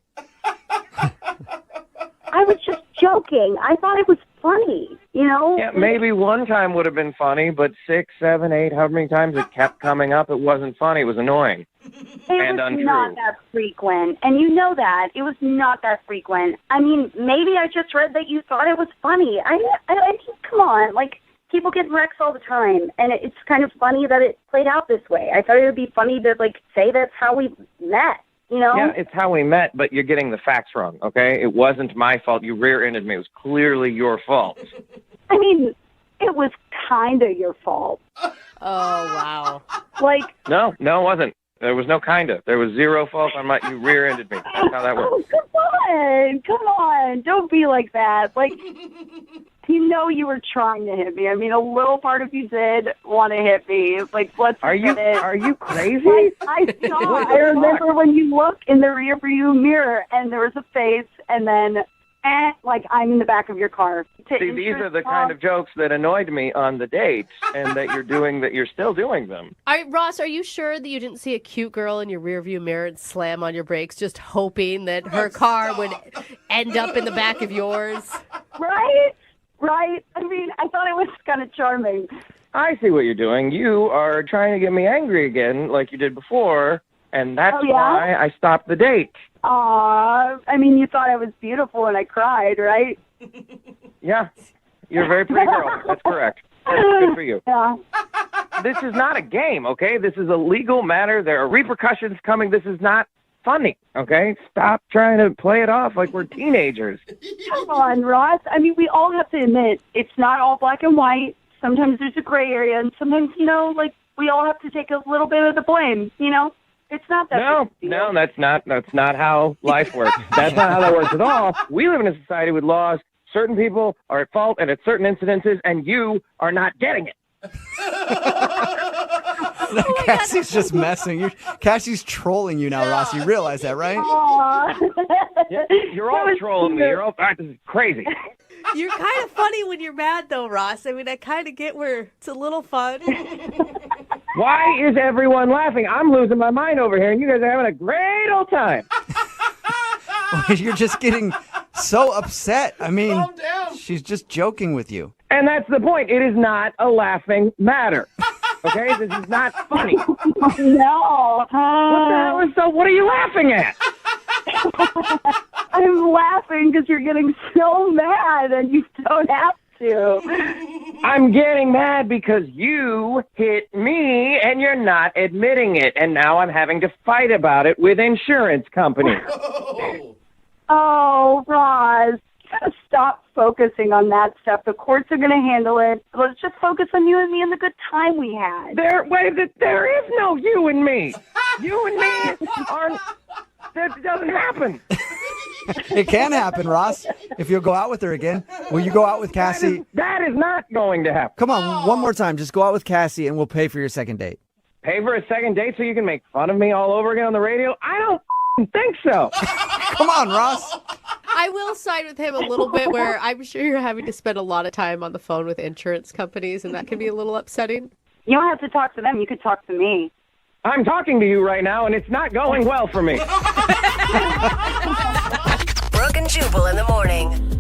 I was just joking. I thought it was funny, you know? Yeah, maybe one time would have been funny, but 6, 7, 8, however many times it kept coming up, it wasn't funny. It was annoying. It was not that frequent, and you know that. It was not that frequent. I mean, maybe I just read that you thought it was funny. I just, come on, like, people get wrecks all the time, and it's kind of funny that it played out this way. I thought it would be funny to, like, say that's how we met, you know? Yeah, it's how we met, but you're getting the facts wrong, okay? It wasn't my fault. You rear-ended me. It was clearly your fault. I mean, it was kind of your fault. Oh, wow. Like... No, it wasn't. There was no kind of. There was zero fault on my... You rear-ended me. That's how that works. Oh, come on. Don't be like that. Like, you know you were trying to hit me. I mean, a little part of you did want to hit me. Like, let's admit it. Are you crazy? I saw. I remember when you look in the rearview mirror and there was a face, and then, like, I'm in the back of your car. See, these are the kind of jokes that annoyed me on the date, and that you're still doing them. Ross, are you sure that you didn't see a cute girl in your rearview mirror and slam on your brakes, just hoping that her car would end up in the back of yours? Right. I mean, I thought it was kind of charming. I see what you're doing. You are trying to get me angry again, like you did before, and that's why I stopped the date. I mean, you thought I was beautiful and I cried, right? Yeah, you're a very pretty girl. That's correct. Good for you. Yeah. This is not a game, okay? This is a legal matter. There are repercussions coming. This is not funny, okay? Stop trying to play it off like we're teenagers. Come on, Ross. I mean, we all have to admit it's not all black and white. Sometimes there's a gray area, and sometimes, you know, like, we all have to take a little bit of the blame, you know? It's not that. No, that's not how life works. That's not how that works at all. We live in a society with laws, certain people are at fault and at certain incidences, and you are not getting it. Cassie's just messing. Cassie's trolling you now, Ross. You realize that, right? Yeah, you're all trolling me. You're all, this is crazy. You're kind of funny when you're mad, though, Ross. I mean, I kind of get where it's a little fun. Why is everyone laughing? I'm losing my mind over here, and you guys are having a great old time. You're just getting so upset. I mean, she's just joking with you. And that's the point. It is not a laughing matter. Okay? This is not funny. No. What the hell is so? What are you laughing at? I'm laughing because you're getting so mad and you don't have to. I'm getting mad because you hit me and you're not admitting it. And now I'm having to fight about it with insurance companies. Oh, Roz, you gotta stop focusing on that stuff. The courts are gonna handle it. Let's just focus on you and me and the good time we had. There is no you and me. You and me aren't. That doesn't happen. It can happen, Ross. If you'll go out with her again, will you go out with Cassie? That is not going to happen. Come on, one more time. Just go out with Cassie, and we'll pay for your second date. Pay for a second date so you can make fun of me all over again on the radio? I don't think so. Come on, Ross. I will side with him a little bit where I'm sure you're having to spend a lot of time on the phone with insurance companies, and that can be a little upsetting. You don't have to talk to them. You could talk to me. I'm talking to you right now, and it's not going well for me. Brooke and Jubal in the morning.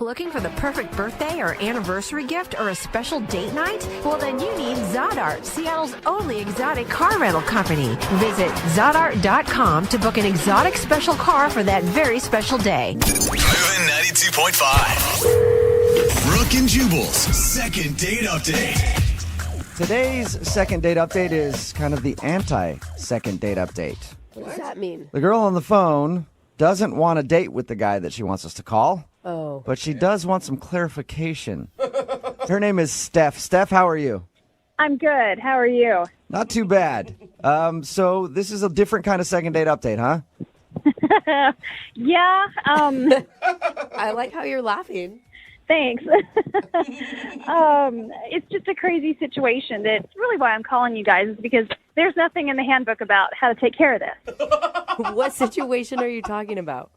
Looking for the perfect birthday or anniversary gift or a special date night? Well, then you need Zodart, Seattle's only exotic car rental company. Visit Zodart.com to book an exotic special car for that very special day. Moving 92.5. Brooke and Jubal's second date update. Today's second date update is kind of the anti-second date update. What does that mean? The girl on the phone doesn't want a date with the guy that she wants us to call. Oh. But she does want some clarification. Her name is Steph. Steph, how are you? I'm good. How are you? Not too bad. So this is a different kind of second date update, huh? Yeah. I like how you're laughing. Thanks. It's just a crazy situation. That's really why I'm calling you guys, is because there's nothing in the handbook about how to take care of this. What situation are you talking about?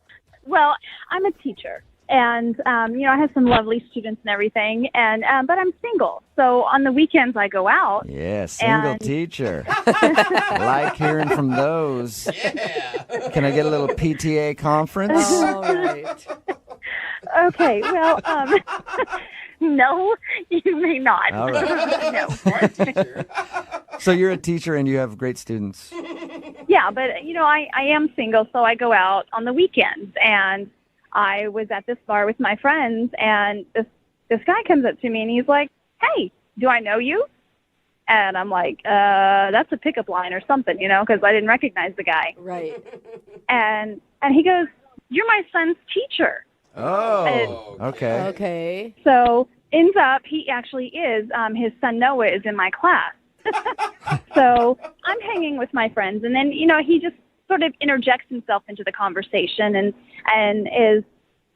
Well, I'm a teacher. And, I have some lovely students and everything, and but I'm single. So on the weekends I go out. Yeah, single teacher. Like hearing from those. Yeah. Can I get a little PTA conference? All right. Okay, well, no, you may not. All right. No. So you're a teacher and you have great students. Yeah, but, I am single, so I go out on the weekends, and I was at this bar with my friends, and this guy comes up to me, and he's like, "Hey, do I know you?" And I'm like, that's a pickup line or something, because I didn't recognize the guy. Right. And he goes, "You're my son's teacher." Oh, okay. Okay. So ends up, he actually is, his son Noah is in my class. So I'm hanging with my friends, and then, he just sort of interjects himself into the conversation and is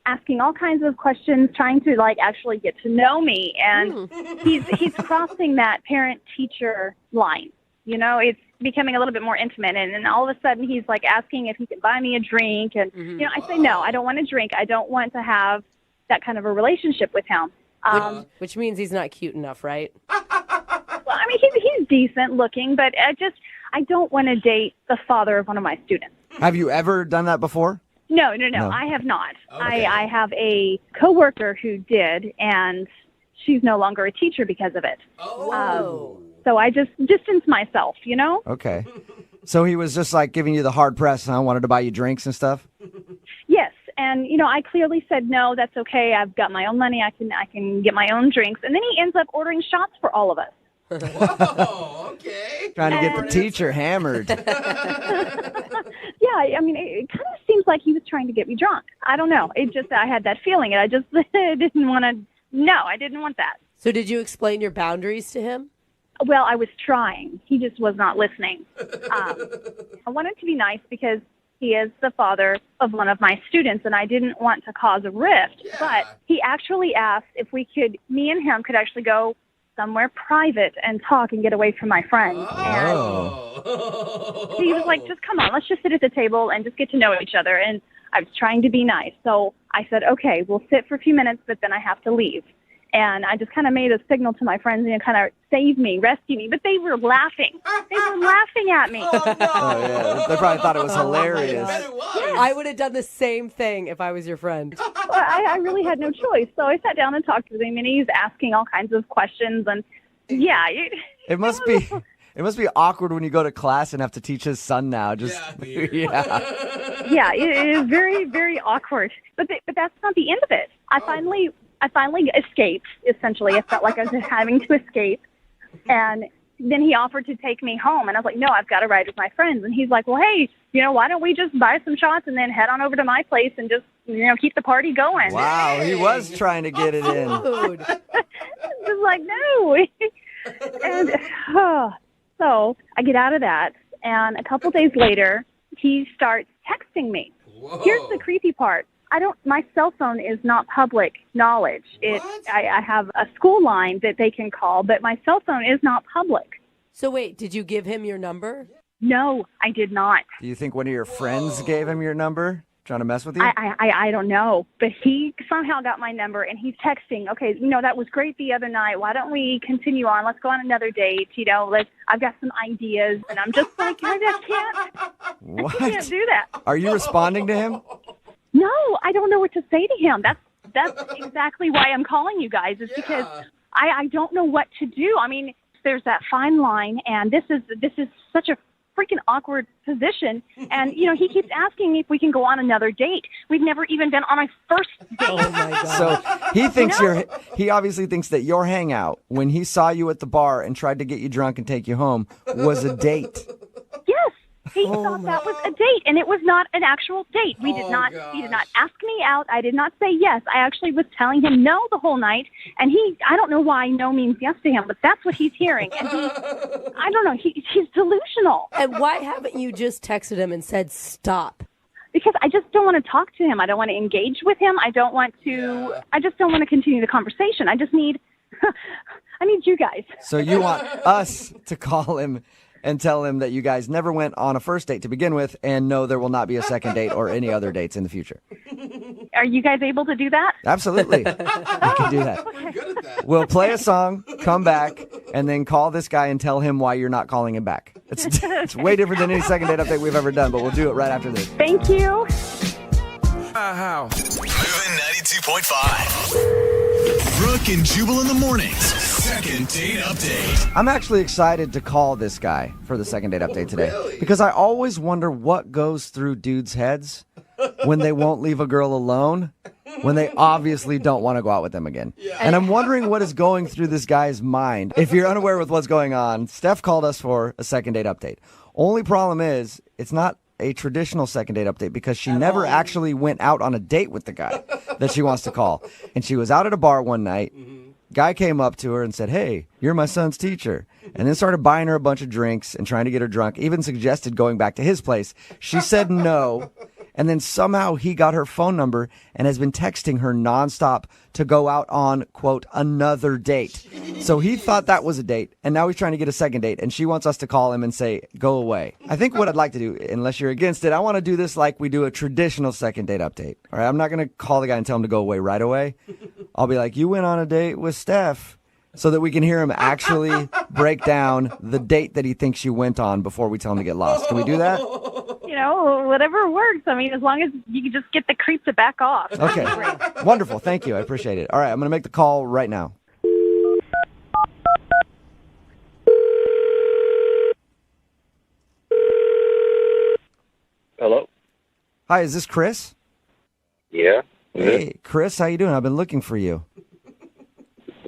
asking all kinds of questions, trying to actually get to know me. And he's crossing that parent-teacher line. It's becoming a little bit more intimate. And then all of a sudden he's asking if he can buy me a drink. And, I say, no, I don't want a drink. I don't want to have that kind of a relationship with him. Which means he's not cute enough, right? Well, I mean, he's decent looking, but I don't want to date the father of one of my students. Have you ever done that before? No, I have not. Okay. I have a coworker who did, and she's no longer a teacher because of it. Oh. So I just distanced myself, Okay. So he was just giving you the hard press, and I wanted to buy you drinks and stuff? Yes. And, I clearly said, no, that's okay. I've got my own money. I can get my own drinks. And then he ends up ordering shots for all of us. Whoa, okay. Trying to get the teacher hammered. Yeah, I mean, it kind of seems like he was trying to get me drunk. I don't know. I had that feeling, and I just didn't want to. No, I didn't want that. So did you explain your boundaries to him? Well, I was trying. He just was not listening. I wanted to be nice because he is the father of one of my students, and I didn't want to cause a rift. Yeah. But he actually asked if me and him could actually go somewhere private and talk and get away from my friends. Oh. And he was like, just come on, let's just sit at the table and just get to know each other. And I was trying to be nice. So I said, okay, we'll sit for a few minutes, but then I have to leave. And I just kind of made a signal to my friends and kind of save me, rescue me. But they were laughing. They were laughing at me. Oh, yeah. They probably thought it was hilarious. I would have done the same thing if I was your friend. Well, I really had no choice. So I sat down and talked to him, and he's asking all kinds of questions. And, yeah. It must be awkward when you go to class and have to teach his son now. Just yeah. Yeah, it is very, very awkward. But that's not the end of it. I finally escaped, essentially. I felt like I was having to escape. And then he offered to take me home. And I was like, no, I've got to ride with my friends. And he's like, well, hey, why don't we just buy some shots and then head on over to my place and just, keep the party going. Wow, he was trying to get it in. Just like, no. And so I get out of that. And a couple days later, he starts texting me. Whoa. Here's the creepy part. My cell phone is not public knowledge. I have a school line that they can call, but my cell phone is not public. So wait, did you give him your number? No, I did not. Do you think one of your friends gave him your number, trying to mess with you? I don't know, but he somehow got my number, and he's texting, okay, that was great the other night. Why don't we continue on? Let's go on another date. I've got some ideas, and I'm just like, I can't do that. Are you responding to him? No, I don't know what to say to him. That's exactly why I'm calling you guys, is because I don't know what to do. I mean, there's that fine line, and this is such a freaking awkward position. And, he keeps asking me if we can go on another date. We've never even been on a first date. Oh, my God. So he thinks he obviously thinks that your hangout, when he saw you at the bar and tried to get you drunk and take you home, was a date. Yes. He thought that was a date, and it was not an actual date. He did not ask me out. I did not say yes. I actually was telling him no the whole night, and I don't know why no means yes to him, but that's what he's hearing. And I don't know, he's delusional. And why haven't you just texted him and said stop? Because I just don't want to talk to him. I don't want to engage with him. I just don't want to continue the conversation. I just need, I need you guys. So you want us to call him and tell him that you guys never went on a first date to begin with, and no, there will not be a second date or any other dates in the future. Are you guys able to do that? Absolutely. We can do that. We're good at that. We'll play a song, come back, and then call this guy and tell him why you're not calling him back. It's way different than any second date update we've ever done, but we'll do it right after this. Thank you. How? Moving 92.5. Brooke and Jubal in the mornings. Second date update. I'm actually excited to call this guy for the second date update today. Really? Because I always wonder what goes through dudes' heads when they won't leave a girl alone, when they obviously don't want to go out with them again. Yeah. And I'm wondering what is going through this guy's mind. If you're unaware with what's going on, Steph called us for a second date update. Only problem is it's not a traditional second date update because she never actually went out on a date with the guy that she wants to call. And she was out at a bar one night. Guy came up to her and said, "Hey, you're my son's teacher." And then started buying her a bunch of drinks and trying to get her drunk, even suggested going back to his place. She said no. And then somehow he got her phone number and has been texting her nonstop to go out on, quote, another date. So he thought that was a date, and now he's trying to get a second date, and she wants us to call him and say, go away. I think what I'd like to do, unless you're against it, I want to do this like we do a traditional second date update. All right, I'm not going to call the guy and tell him to go away right away. I'll be like, you went on a date with Steph, so that we can hear him actually break down the date that he thinks you went on before we tell him to get lost. Can we do that? Whatever works. I mean, as long as you can just get the creep to back off. Okay. Wonderful. Thank you. I appreciate it. All right, I'm going to make the call right now. Hello? Hi, is this Chris? Yeah? Hey, Chris, how you doing? I've been looking for you.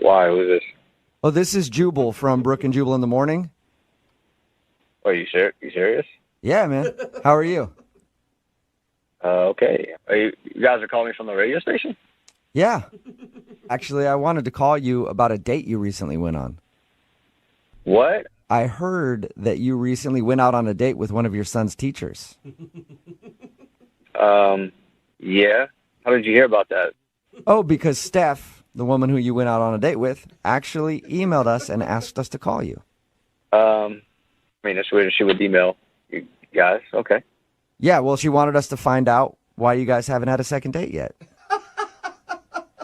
Why? Who's this? Oh, this is Jubal from Brooke and Jubal in the morning. Are you serious? Yeah, man. How are you? Okay. You guys are calling from the radio station? Yeah. Actually, I wanted to call you about a date you recently went on. What? I heard that you recently went out on a date with one of your son's teachers. Yeah. How did you hear about that? Oh, because Steph, the woman who you went out on a date with, actually emailed us and asked us to call you. I mean, that's weird. She would email you guys. Okay. Yeah, well, she wanted us to find out why you guys haven't had a second date yet.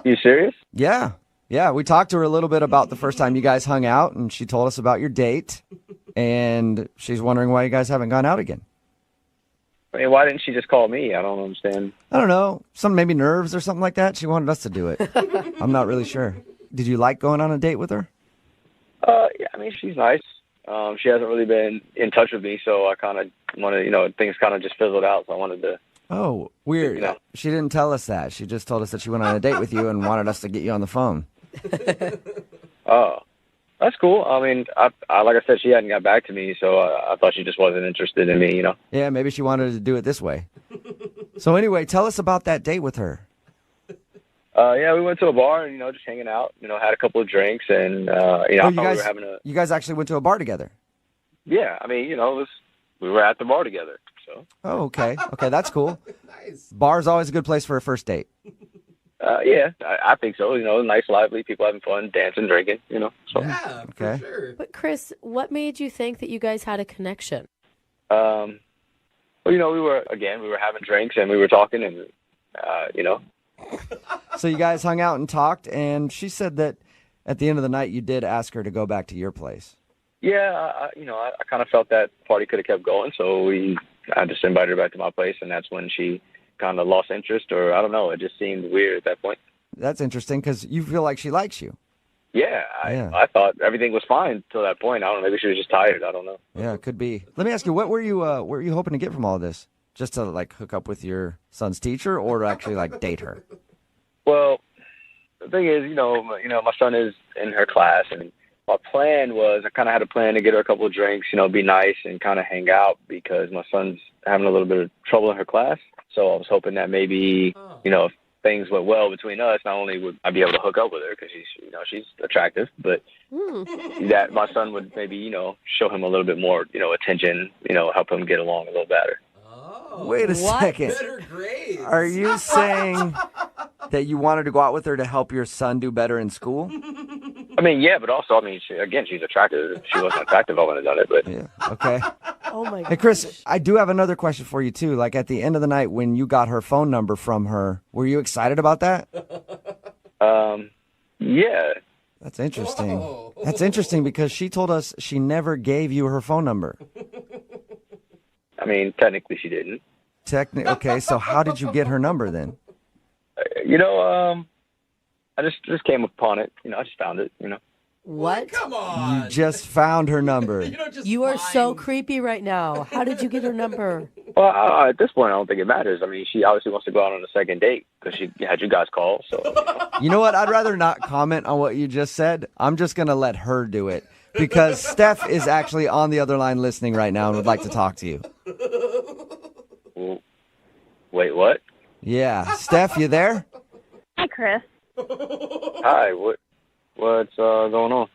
You serious? Yeah. Yeah, we talked to her a little bit about the first time you guys hung out, and she told us about your date, and she's wondering why you guys haven't gone out again. I mean, why didn't she just call me? I don't understand. I don't know. Some maybe nerves or something like that. She wanted us to do it. I'm not really sure. Did you like going on a date with her? Yeah, I mean, she's nice. She hasn't really been in touch with me, so I kind of wanted, things kind of just fizzled out, so I wanted to. Oh, weird. She didn't tell us that. She just told us that she went on a date with you and wanted us to get you on the phone. Oh, that's cool. I mean, I like I said, she hadn't got back to me, so I thought she just wasn't interested in me, Yeah, maybe she wanted to do it this way. So anyway, tell us about that date with her. Yeah, we went to a bar and, just hanging out, had a couple of drinks and, I thought we were having You guys actually went to a bar together? Yeah, I mean, we were at the bar together, so. Oh, okay. Okay, that's cool. Nice. Bar's always a good place for a first date. Yeah, I think so. Nice, lively, people having fun, dancing, drinking, So. Yeah, okay. for sure. But Chris, what made you think that you guys had a connection? Well, we were having drinks and we were talking and, So you guys hung out and talked, and she said that at the end of the night you did ask her to go back to your place. Yeah, I kind of felt that party could have kept going, so I just invited her back to my place, and that's when she kind of lost interest, or I don't know, it just seemed weird at that point. That's interesting, because you feel like she likes you. Yeah, I thought everything was fine till that point. I don't know, maybe she was just tired. I don't know. Yeah, it could be. Let me ask you, what were you hoping to get from all of this? Just to hook up with your son's teacher, or to actually date her? Well, the thing is, my son is in her class, and my plan was, I kind of had a plan to get her a couple of drinks, be nice and kind of hang out because my son's having a little bit of trouble in her class. So I was hoping that maybe, if things went well between us, not only would I be able to hook up with her because she's attractive, but that my son would maybe, show him a little bit more, attention, help him get along a little better. Wait a second. Better grades. Are you saying that you wanted to go out with her to help your son do better in school? I mean, yeah, but also, she's attractive. If she wasn't attractive, I wouldn't have done it. But yeah, okay. Oh my God. Hey, Chris, I do have another question for you too. At the end of the night, when you got her phone number from her, were you excited about that? Yeah. That's interesting. Whoa. That's interesting because she told us she never gave you her phone number. I mean, technically, she didn't. Okay, so how did you get her number then? I just came upon it. I just found it. What? Come on. You just found her number. You are so creepy right now. How did you get her number? Well, at this point, I don't think it matters. I mean, she obviously wants to go out on a second date because she had you guys call. So. You know what? I'd rather not comment on what you just said. I'm just going to let her do it because Steph is actually on the other line listening right now and would like to talk to you. Wait, what? Yeah. Steph, you there? Hi, Chris. Hi. What's going on?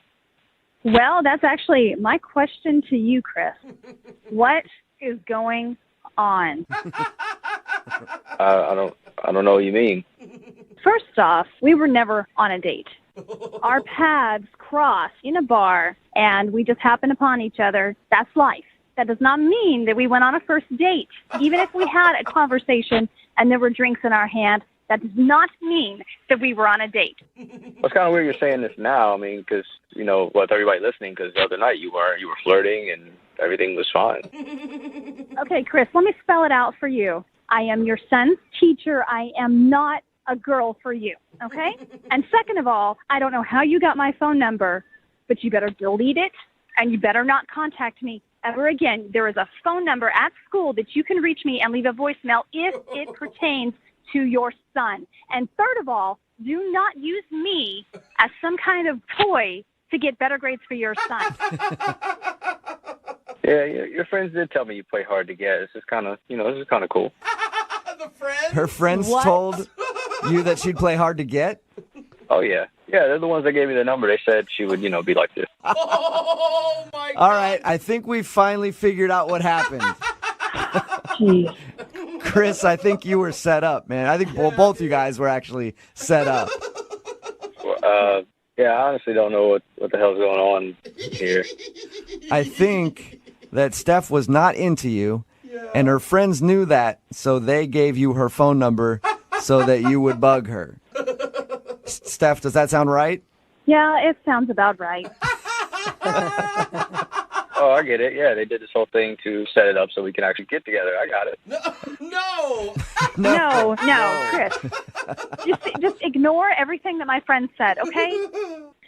Well, that's actually my question to you, Chris. What is going on? I don't know what you mean. First off, we were never on a date. Our paths crossed in a bar, and we just happened upon each other. That's life. That does not mean that we went on a first date. Even if we had a conversation and there were drinks in our hand, that does not mean that we were on a date. Well, it's kind of weird you're saying this now. I mean, because, with everybody listening, because the other night you were flirting and everything was fine. Okay, Chris, let me spell it out for you. I am your son's teacher. I am not a girl for you, okay? And second of all, I don't know how you got my phone number, but you better delete it, and you better not contact me ever again. There is a phone number at school that you can reach me and leave a voicemail if it pertains to your son. And third of all, do not use me as some kind of toy to get better grades for your son. Yeah, your friends did tell me you play hard to get. This is kind of, this is kind of cool. Her friends What? told you that she'd play hard to get? Oh, yeah. Yeah, they're the ones that gave me the number. They said she would, be like this. Oh, my God. All right, I think we finally figured out what happened. Chris, I think you were set up, man. I think both you guys were actually set up. Yeah, I honestly don't know what the hell's going on here. I think that Steph was not into you, and her friends knew that, so they gave you her phone number so that you would bug her. Steph, does that sound right? Yeah, it sounds about right. Oh, I get it. Yeah, they did this whole thing to set it up so we can actually get together. I got it. No, Chris. Just ignore everything that my friend said, okay?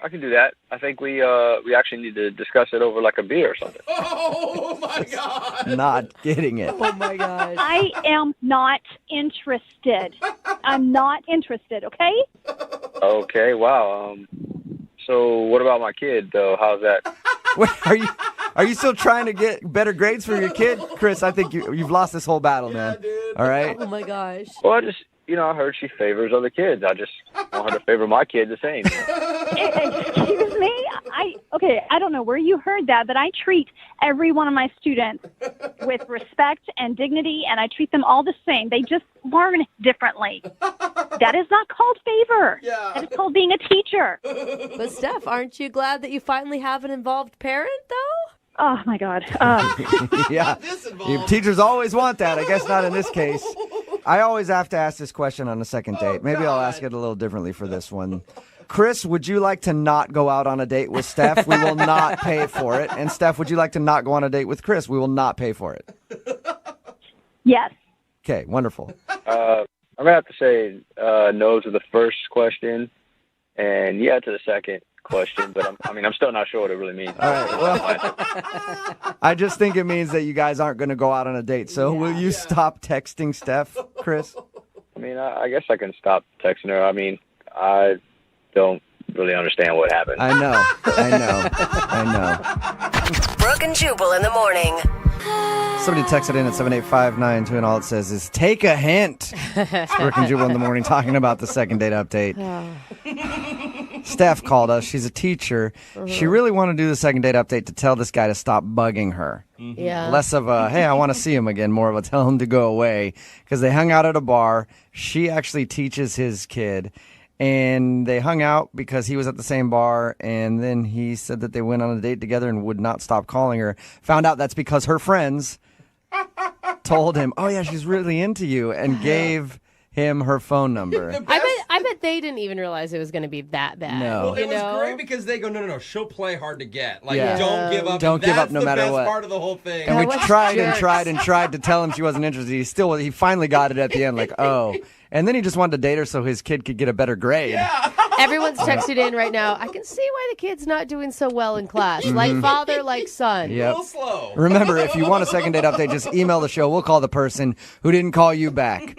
I can do that. I think we actually need to discuss it over like a beer or something. Oh, my God. Not getting it. Oh, my gosh. I am not interested. I'm not interested, okay? Okay, wow. So what about my kid, though? How's that? Wait, are you still trying to get better grades for your kid? Chris, I think you've lost this whole battle, man. All right? Oh, my gosh. Well, I just, I heard she favors other kids. I just want her to favor my kid the same. Excuse me? I don't know where you heard that, but I treat every one of my students with respect and dignity, and I treat them all the same. They just learn differently. That is not called favor. Yeah. That is called being a teacher. But Steph, aren't you glad that you finally have an involved parent, though? Oh, my God. Yeah. Teachers always want that. I guess not in this case. I always have to ask this question on a second date. Maybe I'll ask it a little differently for this one. Chris, would you like to not go out on a date with Steph? We will not pay for it. And Steph, would you like to not go on a date with Chris? We will not pay for it. Yes. Okay, wonderful. I'm going to have to say no to the first question and yeah to the second question, but I'm still not sure what it really means. All right, well, I just think it means that you guys aren't going to go out on a date. So will you stop texting Steph, Chris? I guess I can stop texting her. I don't really understand what happened. I know. Brooke and Jubal in the morning. Somebody texted in at 78592 and all it says is, take a hint. It's Brooke and Jubal in the morning talking about the second date update. Steph called us. She's a teacher. She really wanted to do the second date update to tell this guy to stop bugging her. Yeah. Less of a, hey, I want to see him again, more of a tell him to go away. Because they hung out at a bar. She actually teaches his kid. And they hung out because he was at the same bar, and then he said that they went on a date together and would not stop calling her. Found out that's because her friends told him, oh, yeah, she's really into you, and gave him her phone number. I bet they didn't even realize it was going to be that bad. No. Well, it was great because they go, no, she'll play hard to get. Like, Yeah. don't give up. Don't give up no matter That's the what. best part of the whole thing. And we tried to tell him she wasn't interested. He finally got it at the end, like, oh. And then he just wanted to date her so his kid could get a better grade. Yeah. Everyone's texted in right now. I can see why the kid's not doing so well in class. Like father, like son. Yep. A little slow. Remember, if you want a second date update, just email the show. We'll call the person who didn't call you back.